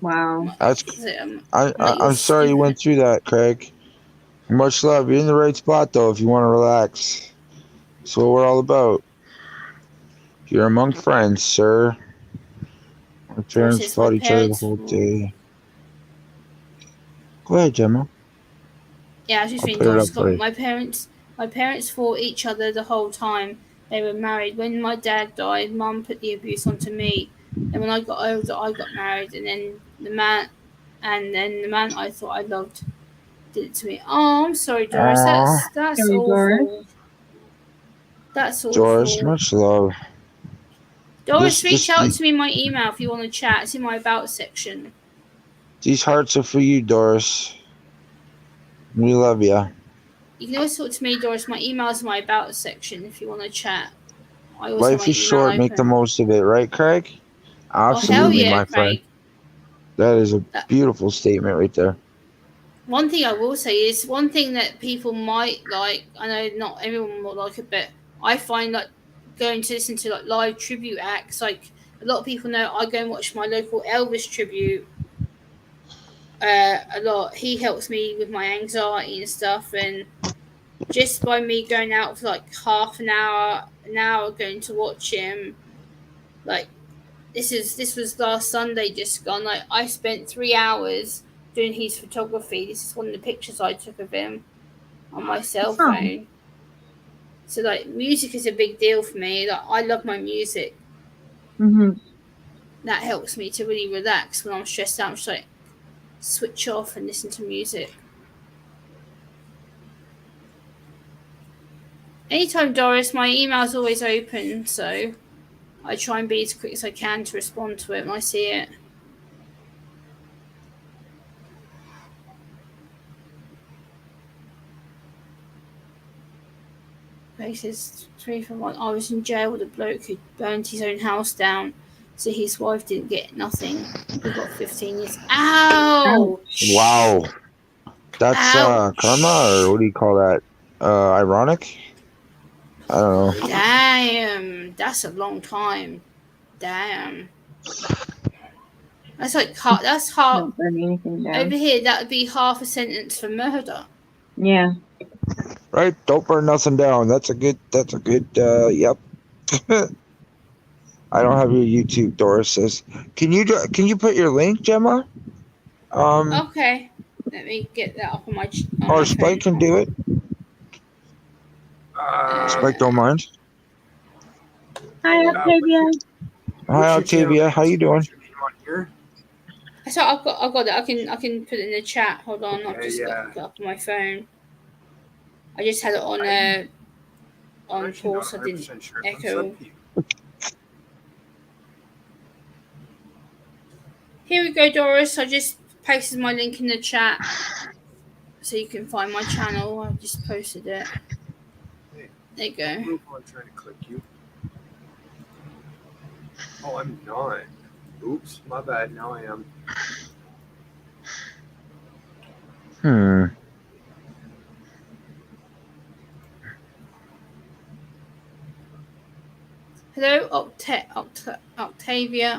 I'm
Wow.
like,
That's.
I'm like, you're
I'm sorry you
stupid.
went through that, Craig. Much love. You're in the right spot though. If you want to relax, that's what we're all about. You're among friends, sir. My
George
parents
says my
fought each other the
parents.
whole day. Go ahead, Gemma.
Yeah, I was just
I'll
reading
put it
Doris'
up for
comment.
you.
My parents fought each other the whole time they were married. When my dad died, Mum put the abuse onto me. Then when I got older, I got married, and then the man I thought I loved did it to me. Oh, I'm sorry, Doris.
Aw,
That's
Sorry, Doris.
awful. That's
Doris,
awful.
much love.
Doris, reach out to me in my email if you want to chat. It's in my about section.
These hearts are for you, Doris. We love you.
You can always talk to me, Doris. My email's in my about section if you want to chat. I always have
Life
my
is
email
short. Make the
open.
most of it, right, Craig?
Oh, hell
Absolutely,
yeah,
my friend.
Craig.
That is a
That,
beautiful statement right there.
one thing I will say is one thing that people might like. I know not everyone will like it, but I find like going to listen to like live tribute acts. Like a lot of people know, I go and watch my local Elvis tribute a lot. He helps me with my anxiety and stuff, and just by me going out for like half an hour going to watch him, like this was last Sunday just gone. Like I spent 3 hours doing his photography. This is one of the pictures I took of him on my cell
Oh.
phone. So like music is a big deal for me. Like I love my music.
Mm-hmm.
That helps me to really relax when I'm stressed out. I'm just like switch off and listen to music. Anytime, Doris, my email's always open, so I try and be as quick as I can to respond to it when I see it. Basis 3 from 1. I was in jail with a bloke who burned his own house down, so his wife didn't get nothing. He got 15 years. Ouch!
Wow. That's karma, or what do
Ouch!
you call that? Ironic? I don't know.
Damn, that's a long time. Damn. That's like that's half
Not burning anything
over
down.
here. That would be half a sentence for murder.
Yeah.
Right? Don't burn nothing down. That's a good. Yep. I don't have your YouTube, Doris says. Can you put your link, Gemma?
Okay, let me get that up on
Or
my
Spike
phone.
can do it. Spike don't mind.
Hi, Octavia.
Hi, Octavia. How you doing?
So I've got it. I can put it in the chat. Hold on, I've just got it up on my phone. I just had it on pause. So I didn't echo. Here we go, Doris. I just pasted my link in the chat so you can find my channel. I just posted it. There you go.
I'm trying to click you. Oh, I'm not. Oops, my bad. Now I am.
Hello, Octavia,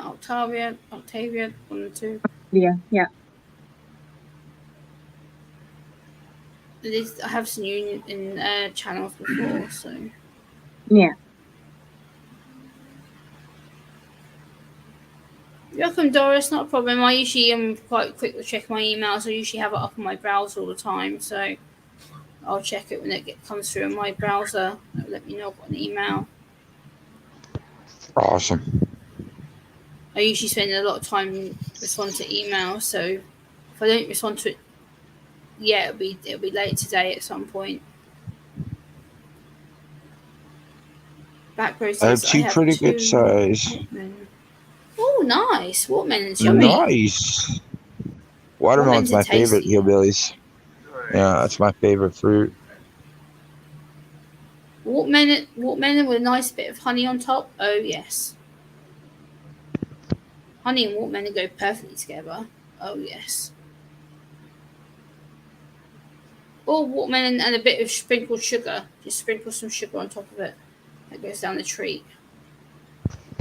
1 and 2.
Yeah.
I have seen you in channels before, so.
Yeah.
You're welcome, Doris. Not a problem. I usually am quite quick to check my emails. I usually have it up on my browser all the time, so I'll check it when it comes through in my browser. It'll let me know I've got an email.
Awesome.
I usually spend a lot of time responding to emails, so if I don't respond to it, yeah, it'll be late today at some point. Back row
I have
says I
two
have
pretty good
2
size.
Watermelon. Oh, nice! Watermelon's yummy.
Nice. Watermelon's
Watermelons are
my favorite,
tasty.
hillbillies. Yeah, that's my favorite fruit.
Watermelon with a nice bit of honey on top. Oh yes. Honey and watermelon go perfectly together. Oh yes. Or watermelon and a bit of sprinkled sugar. Just sprinkle some sugar on top of it. That goes down the treat.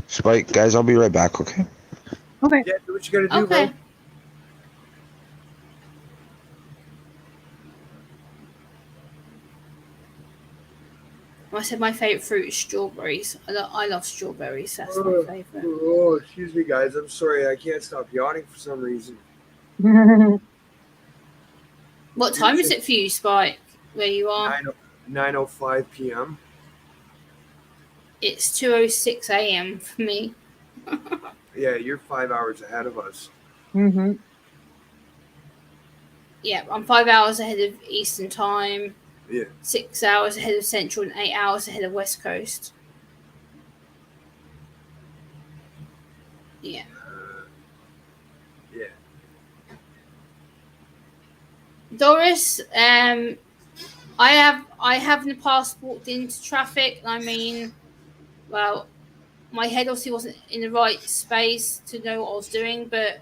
Spike, guys, I'll be right back, okay?
Okay.
Yeah, do what you gotta do,
Okay.
bro.
I said my favourite fruit is strawberries. I love strawberries. That's my favourite.
Oh, excuse me, guys. I'm sorry. I can't stop yawning for some reason.
What time is it for you, Spike? Where you are?
9:05 p.m.
It's 2:06 a.m. for me.
Yeah, you're 5 hours ahead of us.
Mm-hmm.
Yeah, I'm 5 hours ahead of Eastern Time.
Yeah.
6 hours ahead of Central and 8 hours ahead of West Coast. Yeah.
Yeah.
Doris, I have in the past walked into traffic. I mean, well, my head obviously wasn't in the right space to know what I was doing, but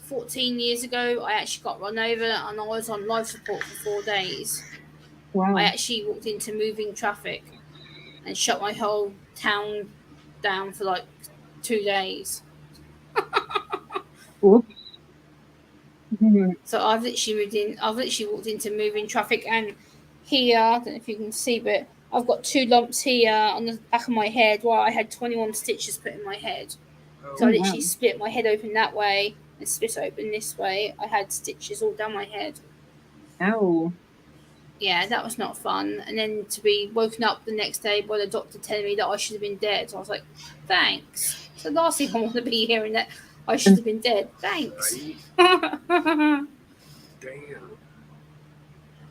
14 years ago, I actually got run over and I was on life support for 4 days.
Wow.
I actually walked into moving traffic and shut my whole town down for like 2 days.
Oops. Mhm.
So I've literally moved in. I've literally walked into moving traffic, and here, I don't know if you can see, but I've got 2 lumps here on the back of my head where I had 21 stitches put in my head. So
Oh,
I
wow.
literally split my head open that way and split open this way. I had stitches all down my head.
Ow.
Yeah, that was not fun. And then to be woken up the next day by the doctor telling me that I should have been dead. So I was like, thanks. So the last thing I want to be hearing that I should have been dead. Thanks.
Right? Damn.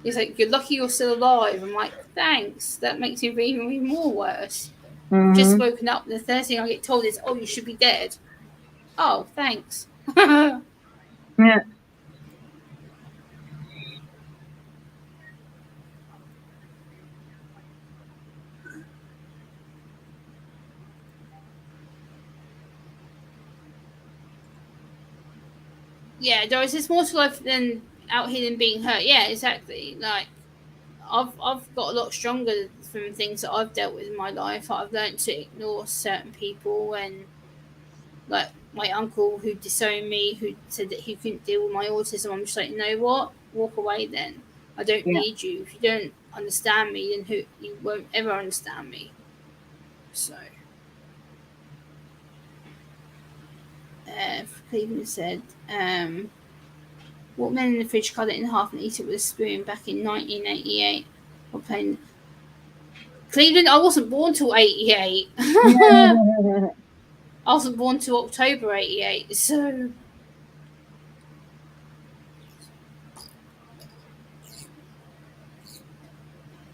He's like, you're lucky you're still alive. I'm like, thanks. That makes me even more worse. I've just
Mm-hmm.
woken up. The first thing I get told is, oh, you should be dead. Oh, thanks. Yeah,
Yeah.
Doris, it's more to life than out here than being hurt. Yeah, exactly. Like, I've got a lot stronger from things that I've dealt with in my life. I've learned to ignore certain people, and like my uncle who disowned me, who said that he couldn't deal with my autism. I'm just like, you know what? Walk away then. I don't
Yeah.
need you. If you don't understand me, then you won't ever understand me. So, Cleveland said, what men in the fridge cut it in half and eat it with a spoon back in 1988? Or playing Cleveland. I wasn't born till 88. I wasn't born till October 88. So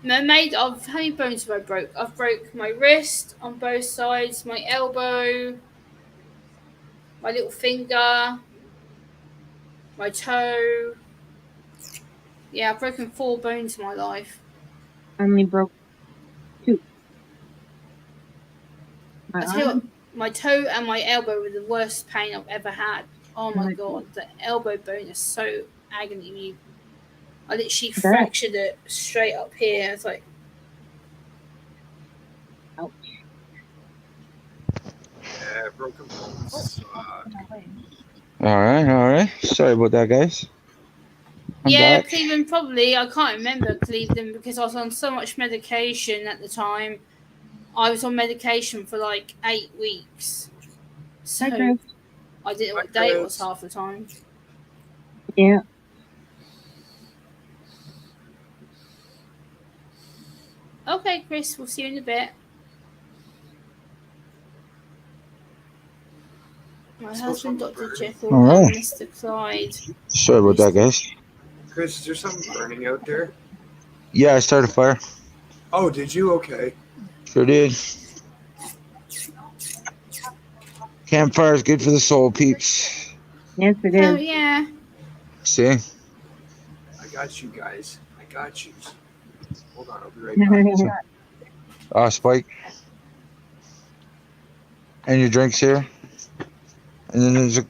mermaid. Of how many bones have I broke? I've broke my wrist on both sides, my elbow, my little finger, my toe. Yeah, I've broken 4 bones in my life.
I only broke 2. My
I tell you what,
arm.
my toe and my elbow were the worst pain I've ever had. Oh my
My
god, the elbow bone is so agony. I literally
that.
fractured it straight up here. It's like,
Ouch.
Yeah, broken bones.
All right. Sorry about that, guys. I'm
yeah,
back.
Cleveland probably. I can't remember Cleveland because I was on so much medication at the time. I was on medication for like 8 weeks. So
Hi, Chris.
I didn't know
Hi,
what day it was
Chris.
half the time.
Yeah.
Okay, Chris, we'll see you in a bit. My husband, Dr. Jekyll,
All
and
right.
Mr. Clyde.
Sorry about that, guys.
Chris, is there something burning out there?
Yeah, I started a fire.
Oh, did you? Okay.
Sure did. Campfire is good for the soul, peeps.
Yes, it
Hell
is.
yeah.
See?
I got you guys. I got you. Hold on, I'll be right back.
Spike. And your drinks here. And then there's a.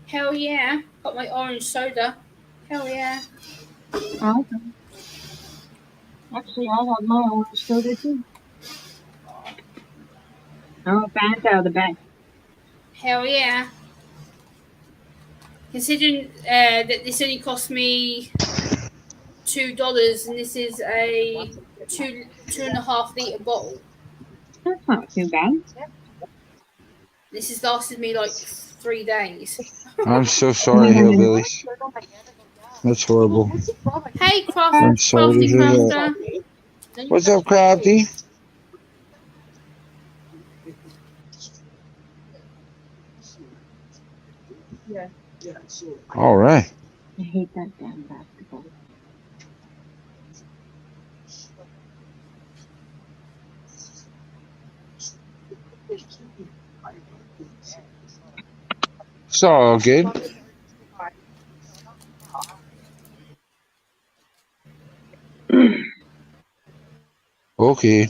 Hell yeah. Got my orange soda. Hell yeah.
Oh, okay. Actually, I got my own soda too. Oh, Fanta, the best.
Hell yeah. Considering that this only cost me $2, and this is a 2.5 liter bottle.
That's not too bad.
This has lasted me like 3 days.
I'm so sorry, hillbillies. That's horrible.
Hey,
I'm sorry to
Crafty
hear that.
Crafter.
What's up, Crafty? All right.
I hate that damn basketball.
It's all good. Okay.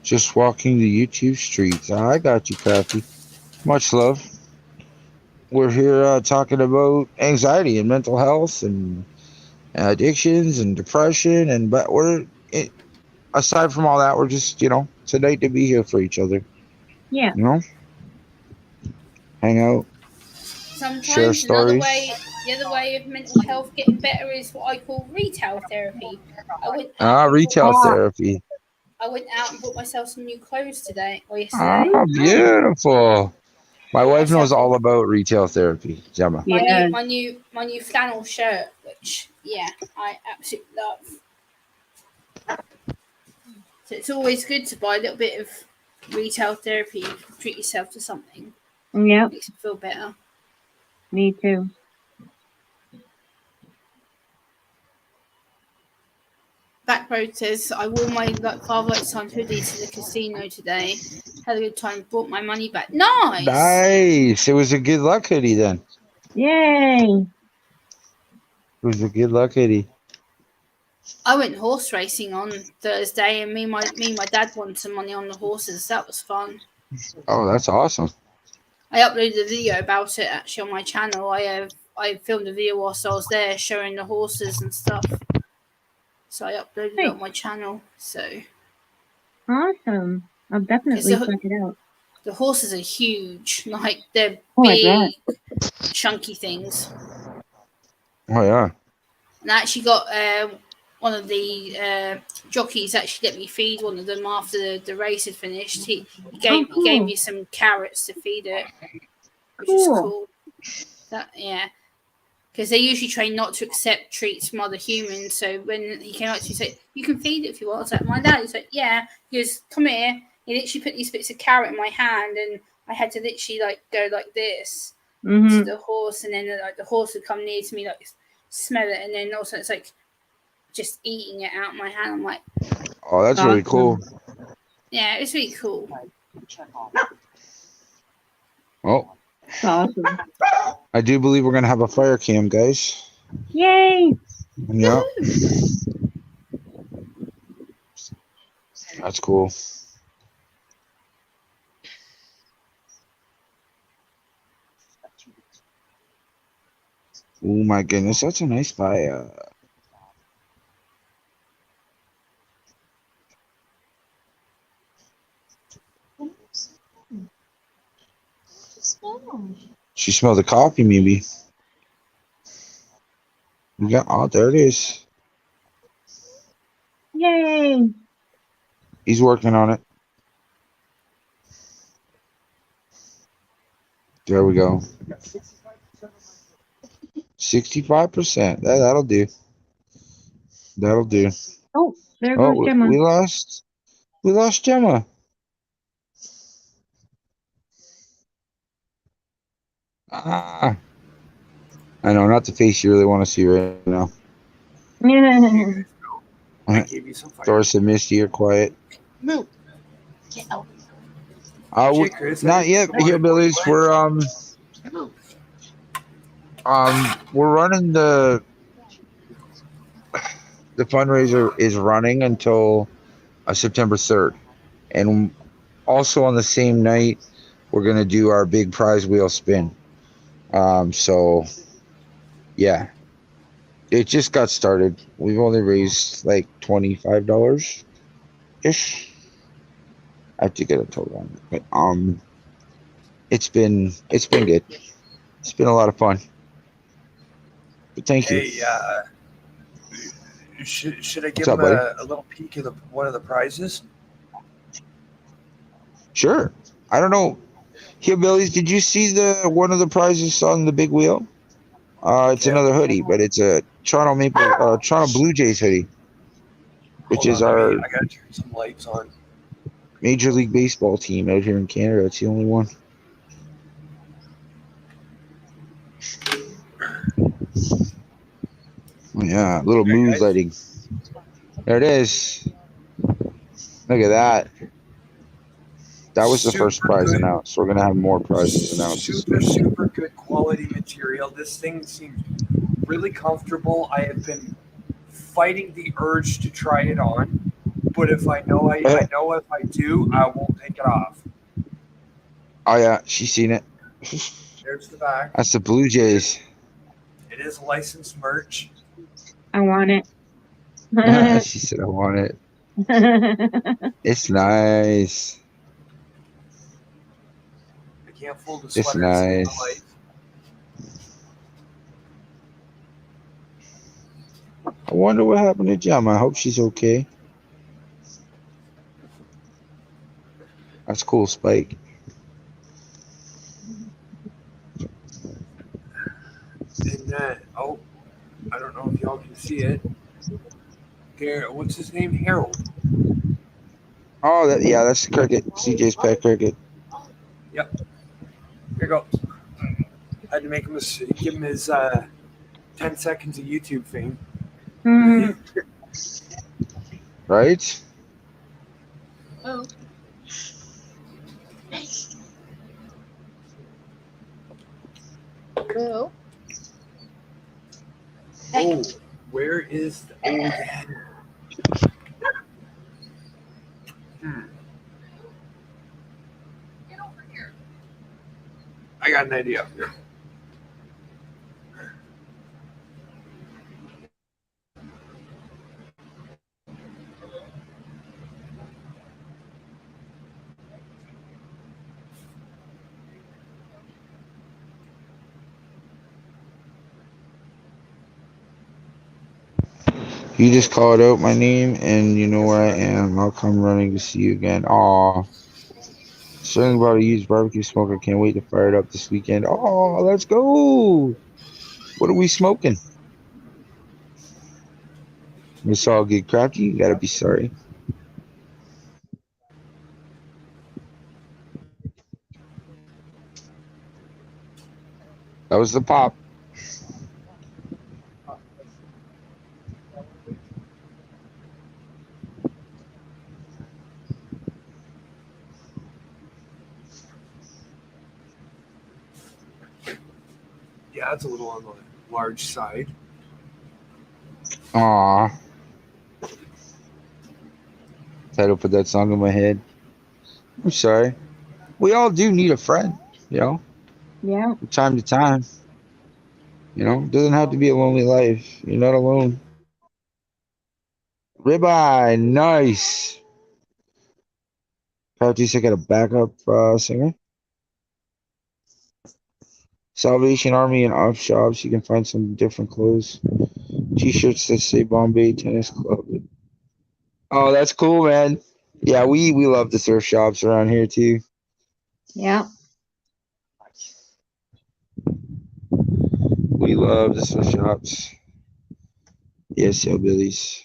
Just walking the YouTube streets. I got you, Crafty. Much love. We're here talking about anxiety and mental health and addictions and depression, and but aside from all that, we're just it's a night to be here for each other.
Yeah.
You know, hang out, share
Sometimes
stories.
the other way of mental health getting better is what I call retail therapy. I went out and bought
Retail
myself.
therapy.
I went out and bought myself some new clothes today or yesterday.
Beautiful. My
Bought
wife knows
myself
all about retail therapy, Gemma.
Yeah.
my new flannel shirt, which I absolutely love. So it's always good to buy a little bit of retail therapy. Treat yourself to something.
Yep.
Makes you feel better.
Me too.
Backroad says, I wore my Father Like Son hoodie to the casino today. Had a good time. Brought my money back. Nice.
Nice. It was a good luck hoodie then.
Yay.
It was a good luck hoodie.
I went horse racing on Thursday, and me and my dad won some money on the horses. That was fun.
Oh, that's awesome.
I uploaded a video about it actually on my channel. I filmed a video whilst I was there showing the horses and stuff. So I uploaded it on my channel. So
Awesome. I'll definitely check it out.
the horses are huge. Like they're
I bet.
big, chunky things.
Oh yeah.
And I actually got one of the jockeys actually let me feed one of them after the race had finished. He gave me some carrots to feed it, which is cool. Because they usually train not to accept treats from other humans. So when he came up to me and said, "You can feed it if you want," I was like, "My dad." He's like, "Yeah." He goes, "Come here." He literally put these bits of carrot in my hand, and I had to literally go like this to the horse, and then the horse would come near to me, smell it, and then also it's like just eating it out of my hand. I'm like,
oh, that's really cool.
Yeah, it's really cool.
Oh,
awesome.
I do believe we're gonna have a fire cam, guys.
Yay!
Yeah, that's cool. Oh my goodness, that's a nice fire. She smelled the coffee, maybe. There it is.
Yay!
He's working on it. There we go. 65%. That'll do. That'll do.
Oh, there goes Gemma.
We lost Gemma. I know, not the face you really want to see right now.
I gave you some fire.
Doris and Misty are quiet.
Move. Get out.
Not yet, hillbillies. We're running the fundraiser is running until September 3rd, and also on the same night we're gonna do our big prize wheel spin. So yeah, it just got started. We've only raised like $25 ish. I have to get a total on it, but it's been good. It's been a lot of fun. But thank you.
Should I give him a little peek at one of the prizes?
Sure. I don't know. Hillbillies, did you see one of the prizes on the big wheel? It's another hoodie, but it's a Toronto Blue Jays hoodie, which is our
I gotta turn some lights on.
Major League Baseball team out here in Canada. It's the only one. Yeah, little mood lighting. There it is. Look at that. That was the first
Super
prize
good,
announced. We're gonna have more prizes announced this
super,
week.
super good quality material. This thing seems really comfortable. I have been fighting the urge to try it on, but if I know if I do, I won't take it off.
Oh yeah, she's seen it.
There's the back.
That's the Blue
It,
Jays.
it is licensed merch.
I want it.
She said, "I want it." It's nice.
I can't fold a
It's
sweater to save my
nice.
life.
I wonder what happened to Gemma. I hope she's okay. That's cool, Spike.
And oh, I don't know if y'all can see it. What's his name? Harold.
Oh, yeah, that's the cricket. CJ's pet cricket.
Yep. Here you go. I had to make him give him his 10 seconds of YouTube fame.
Hmm.
Right?
Oh, Bill.
Oh, where is the? Oh yeah. Hmm.
Get over here.
I got an idea.
You just called out my name, and you know where I am. I'll come running to see you again. Aw. Certainly about a used barbecue smoker. Can't wait to fire it up this weekend. Oh, let's go. What are we smoking? It's all get cracky. You gotta be sorry. That was the pop.
Yeah, it's a little on the large side.
Aw. Title put that song in my head. I'm sorry. We all do need a friend, you know,
Yeah.
from time to time. You know, it doesn't have to be a lonely life. You're not alone. Ribeye, nice. Practice, I got a backup singer. Salvation Army and off shops. You can find some different clothes. T-shirts that say Bombay Tennis Club. Oh, that's cool, man. Yeah, we love the thrift shops around here too.
Yeah.
We love the thrift shops. Yes, hillbillies.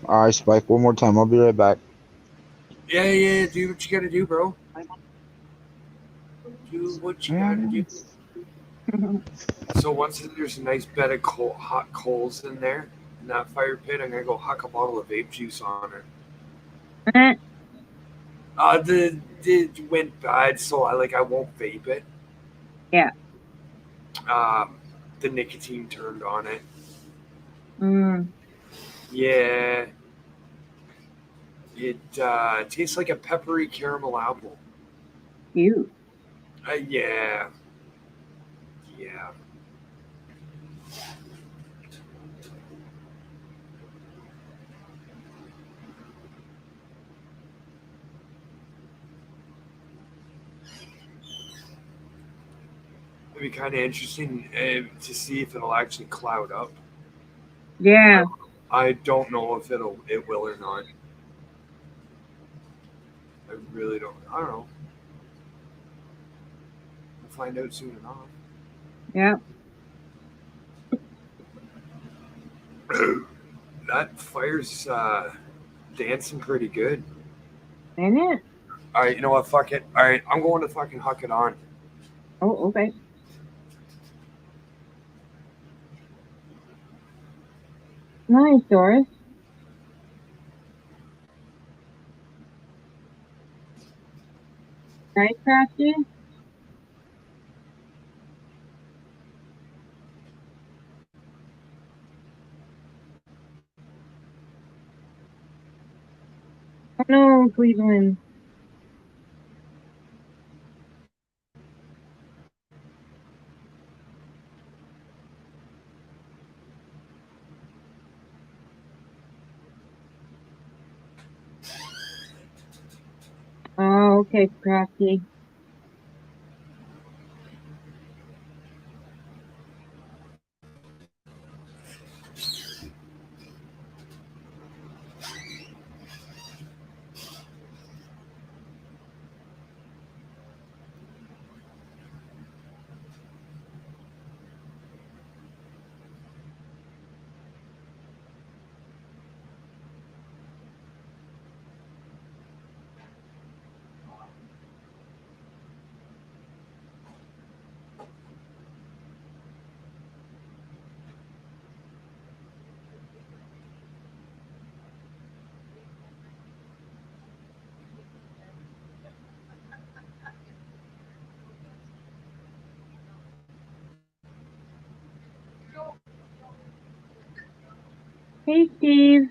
All right, Spike. One more time. I'll be right back.
Yeah, yeah. Do what you gotta do, bro. Do what you gotta do. So once there's a nice bed of hot coals in there in that fire pit, I'm gonna go huck a bottle of vape juice on it. The went bad, so I won't vape it.
Yeah.
Um, the nicotine turned on it.
Mm.
Yeah, it tastes like a peppery caramel apple.
You.
Yeah, yeah. It'd be kind of interesting to see if it'll actually cloud up.
Yeah.
I don't know if it will or not. I really don't. I don't know. We'll find out soon enough.
Yeah.
That fire's dancing pretty good.
Ain't it?
All right, you know what? Fuck it. All right, I'm going to fucking huck it on.
Oh, okay. Nice, Doris. Nice, Crafty. Oh no, Cleveland. Oh, okay, Crafty. Hey, Steve.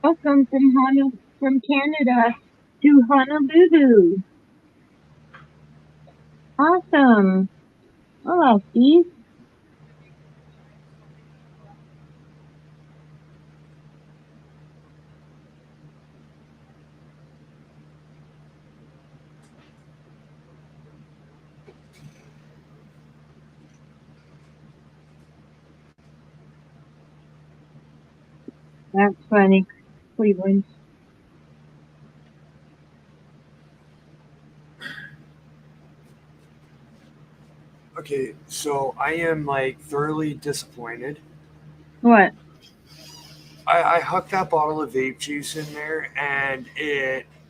Welcome from Canada to Honolulu. Awesome. Hola, Steve. That's funny, Cleveland.
Okay, so I am like thoroughly disappointed.
What?
I hucked that bottle of vape juice in there, and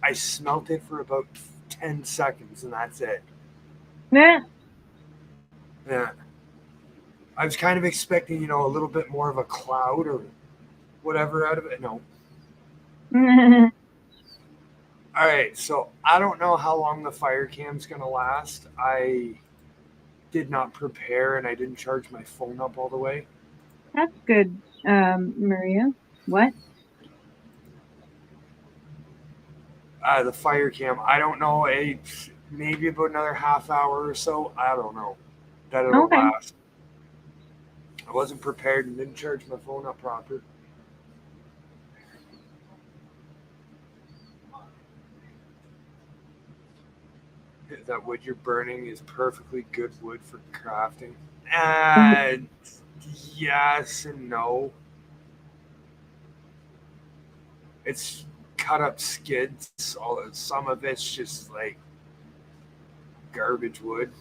I smelt it for about 10 seconds, and that's it.
Yeah.
Yeah, I was kind of expecting, a little bit more of a cloud or whatever out of it. No. All right, so I don't know how long the fire cam's gonna last. I did not prepare, and I didn't charge my phone up all the way.
That's good, Maria. What?
The fire cam, I don't know, maybe about another half hour or so. I don't know that it'll
Okay.
last. I wasn't prepared and didn't charge my phone up proper. That wood you're burning is perfectly good wood for crafting. Uh, yes and no. It's cut up skids. Some of it's just like garbage wood.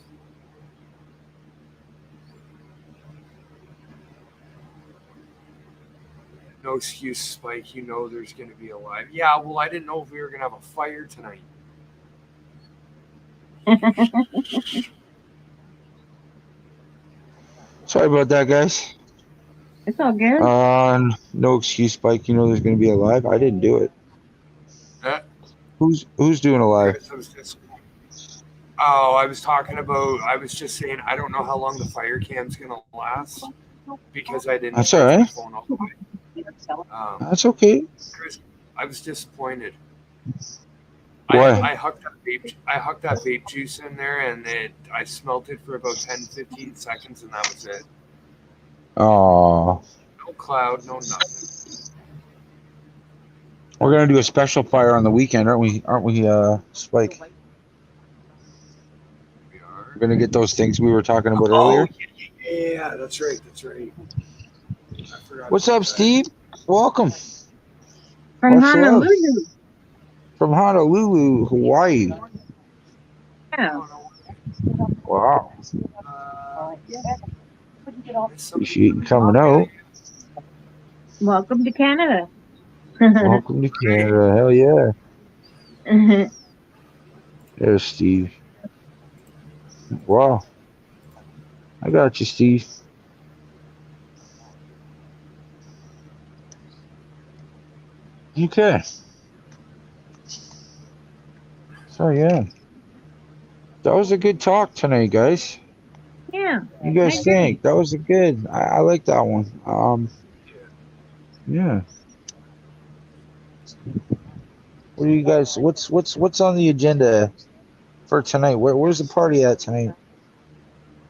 No excuse, Spike. You know there's going to be a live. Yeah, well, I didn't know if we were going to have a fire tonight.
Sorry about that, guys.
It's all good.
No excuse, Spike. You know there's going to be a live. I didn't do it.
Uh,
Who's doing a live?
Chris, I was talking about. I was just saying I don't know how long the fire cam's going to last because I didn't
That's
charge
all
my
right.
phone all the way.
That's okay.
Chris, I was disappointed.
Why?
I hucked that vape juice in there, and I smelt it for about 10-15 seconds, and that was it.
Oh,
No cloud, no nothing.
we're gonna do a special fire on the weekend, aren't we? Aren't we, Spike?
We are.
We're gonna get those things we were talking about
Oh,
earlier.
yeah, that's right. I forgot.
What's
about
up,
that.
Steve? Welcome.
From
Much love.
Honolulu.
From Honolulu, Hawaii.
Yeah.
Wow.
Yeah.
Appreciate you coming out.
Welcome to Canada.
Welcome to Canada. Hell yeah. There's Steve. Wow. I got you, Steve. Okay. So yeah. That was a good talk tonight, guys.
Yeah,
You
I
guys
agree.
think? That was a good. I like that one. Yeah. What do you guys what's on the agenda for tonight? Where's the party at tonight?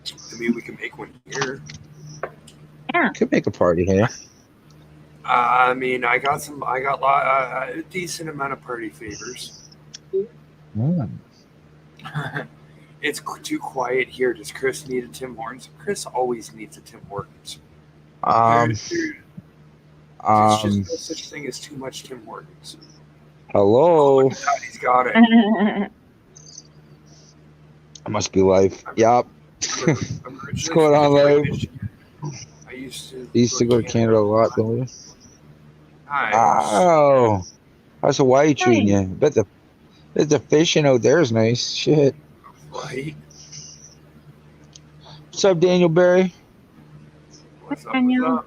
I mean, we can make one here.
Yeah.
Could make a party here.
I mean, I got a decent amount of party favors.
Mm.
It's too quiet here. Does Chris need a Tim Hortons? Chris always needs a Tim Hortons.
Um
There's just
um
no such thing as too much Tim Hortons. Oh,
hello.
look at that. He's got it.
I must be live. Yup.
I'm
What's
originally
going
from
on,
Detroit,
live?
Michigan. I used to
You used to go to Canada a lot, don't you?
Nice.
Oh. How's Hawaii treating
Nice.
you? Bet the fishing out there is nice. Shit.
Right?
What's up, Daniel Barry?
What's up?
Daniel.
What's up?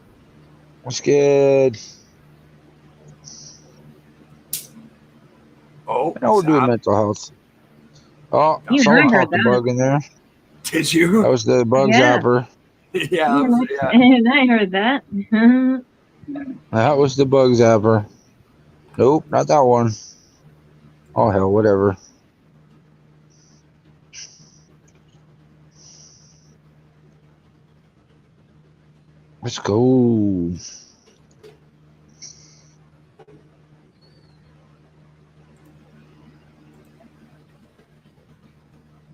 What's good?
Oh,
I know we're doing
Zap.
mental health. Oh,
You
someone
heard
popped a
that.
bug in there.
Did
That
you?
was the bug
Yeah.
zapper.
Yeah.
And I heard that.
That was the bug zapper. Nope, not that one. Oh hell, whatever. Let's go.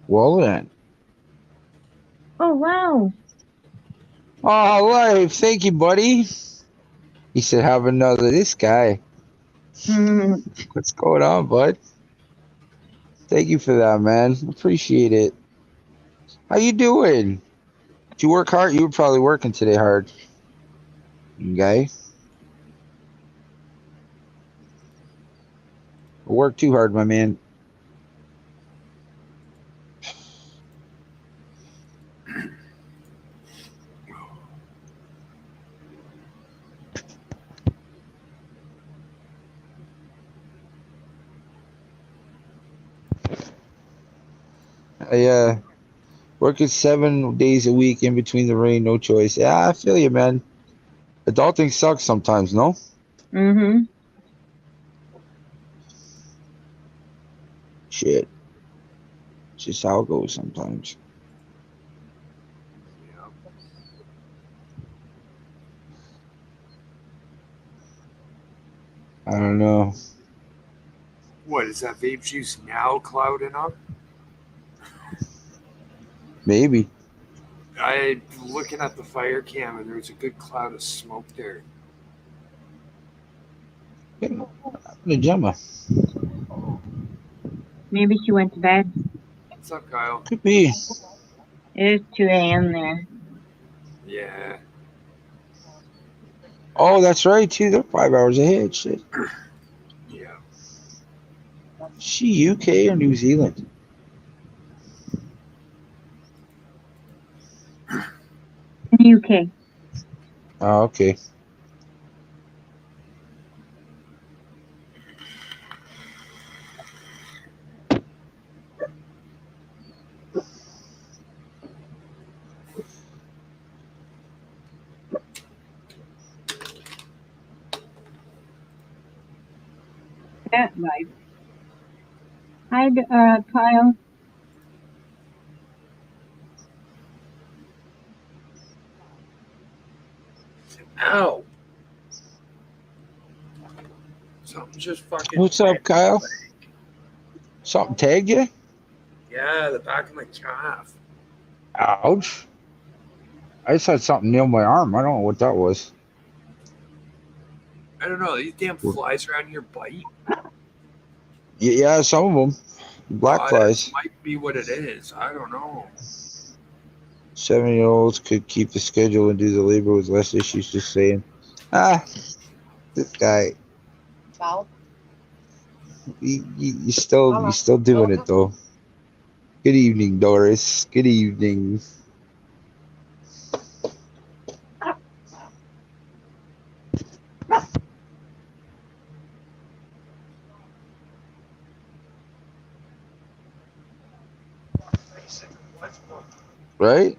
Well then.
Oh, wow.
Oh, life. Thank you, buddy. He said, "Have another." This guy. What's going on, bud? Thank you for that, man. Appreciate it. How you doing? Did you work hard? You were probably working today hard. Okay. Work too hard, my man. I working 7 days a week in between the rain, no choice. Yeah, I feel you, man. Adulting sucks sometimes, no?
Mm-hmm.
Shit. It's just how it goes sometimes. I don't know.
What is that vape juice now clouding up?
Maybe.
I looking at the fire cam and there's a good cloud of smoke there.
The Gemma.
Maybe she went to bed.
What's up, Kyle?
Could be.
It is 2 a.m. there.
Yeah.
Oh, that's right, too. They're 5 hours ahead. Shit.
Yeah.
She UK or New Zealand?
UK.
Oh, okay.
That vibe. Hi, Kyle.
Ow. Something just fucking.
What's up, Kyle? Something tagged you?
Yeah, the back of my calf.
Ouch. I just had something nail my arm. I don't know what that was.
I don't know. These damn flies around here bite.
Yeah, some of them. Black
That
flies.
might be what it is. I don't know.
7-year-olds could keep the schedule and do the labor with less issues. Just saying. This guy. You still doing it though. Good evening, Doris. Good evening. Right?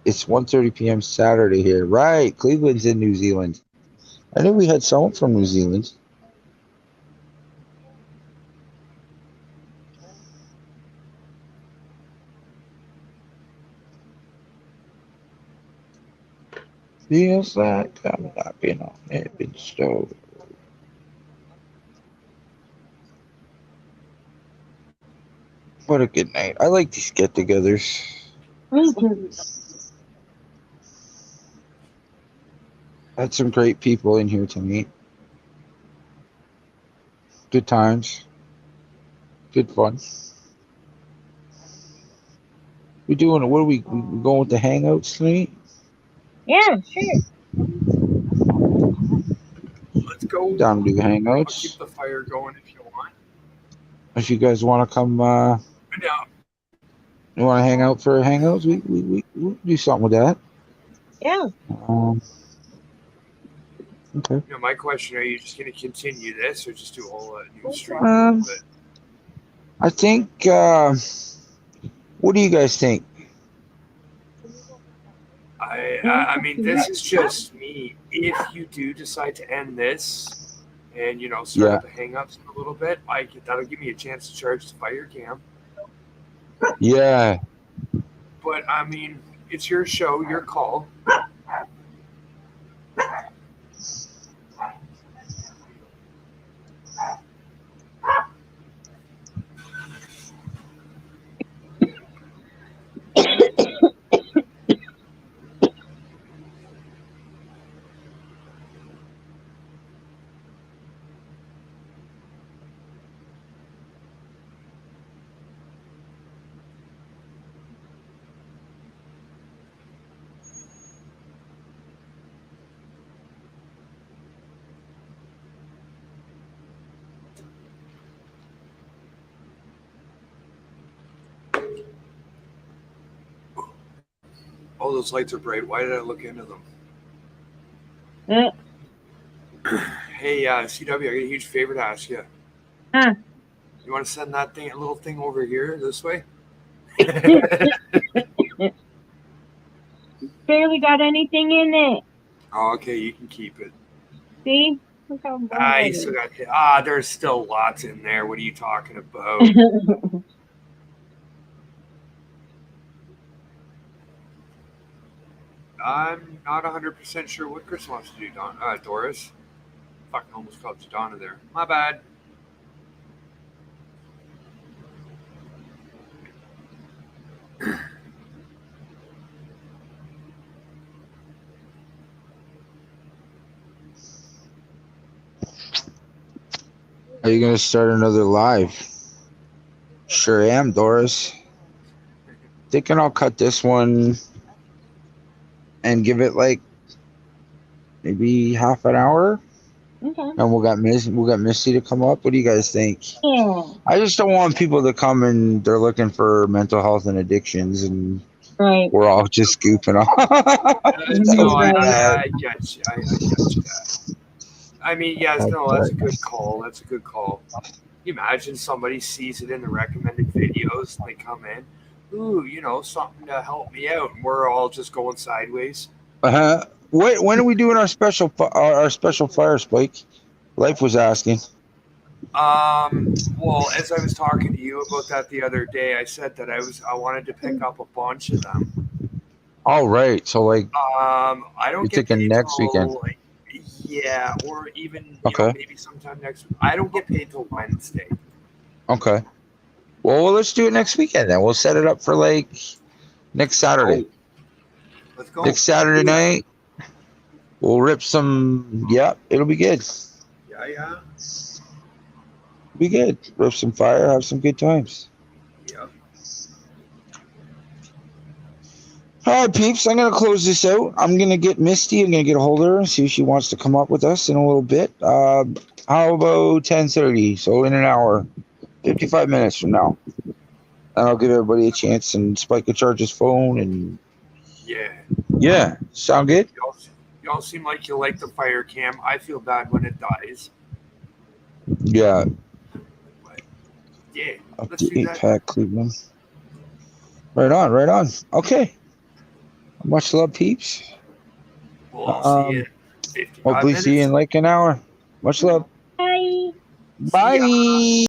It's 1:30 p.m. Saturday here. Right. Cleveland's in New Zealand. I knew we had someone from New Zealand. Feels like I'm not being on heaven stove. What a good night. I like these get-togethers.
Me too.
Had some great people in here tonight. Good times. Good fun. We doing? What are we going with the hangouts tonight?
Yeah, sure.
Let's go.
Down to do the
I'll
hangouts.
keep the fire going if you want.
If you guys want to come,
No.
you want to hang out for hangouts, we'll do something with that.
Yeah.
Okay.
My question: are you just going to continue this, or just do a whole new stream for a little bit?
I think. What do you guys think?
I mean, this is just me. If you do decide to end this, and start up the hang-ups in a little bit, that'll give me a chance to charge the fire cam.
Yeah.
But I mean, it's your show, your call. Oh, those lights are bright. Why did I look into them? Hey, CW, I got a huge favor to ask you.
Huh.
You want to send that little thing over here this way?
Barely got anything in it.
Oh, okay, you can keep it.
See? Look how bad
You
it
still
is.
got there's still lots in there. What are you talking about? I'm not 100% sure what Chris wants to do, Doris. Fucking almost called you Donna there. My bad.
Are you gonna start another live? Sure am, Doris. Thinking I'll cut this one and give it like maybe half an hour.
Okay.
And we'll got Misty to come up. What do you guys think?
Yeah.
I just don't want people to come and they're looking for mental health and addictions, and
Right.
we're all just goofing off.
No,
Right.
I get you. I get you. I mean, yes, no, that's a good call. That's a good call. Can you imagine somebody sees it in the recommended videos and they come in, ooh, something to help me out, and we're all just going sideways.
When are we doing our special fire spike? Life was asking.
Well, as I was talking to you about that the other day, I said that I wanted to pick up a bunch of them.
All right, so like,
I don't
you're
get
thinking
paid
next
till,
weekend.
like, yeah, or even maybe sometime next week. I don't get paid till Wednesday.
Okay. Well, let's do it next weekend then. We'll set it up for like next Saturday.
Let's go.
Next Saturday night, we'll rip some. Yeah, it'll be good.
Yeah.
Be good. Roast some fire. Have some good times.
Yep.
All right, peeps. I'm gonna close this out. I'm gonna get Misty. I'm gonna get a hold of her and see if she wants to come up with us in a little bit. How about 10:30? So in an hour, 55 minutes from now. And I'll give everybody a chance, and Spike will charge his phone, and
Yeah.
yeah, sound good?
Y'all seem like you like the fire cam. I feel bad when it dies.
Yeah.
But yeah,
Up
let's
to
do
8
that.
pack Cleveland. Right on, right on. Okay. Much love, peeps.
Well, I'll see you in 55
Hopefully see you
minutes.
in like an hour. Much love.
Bye.
See ya.
Bye.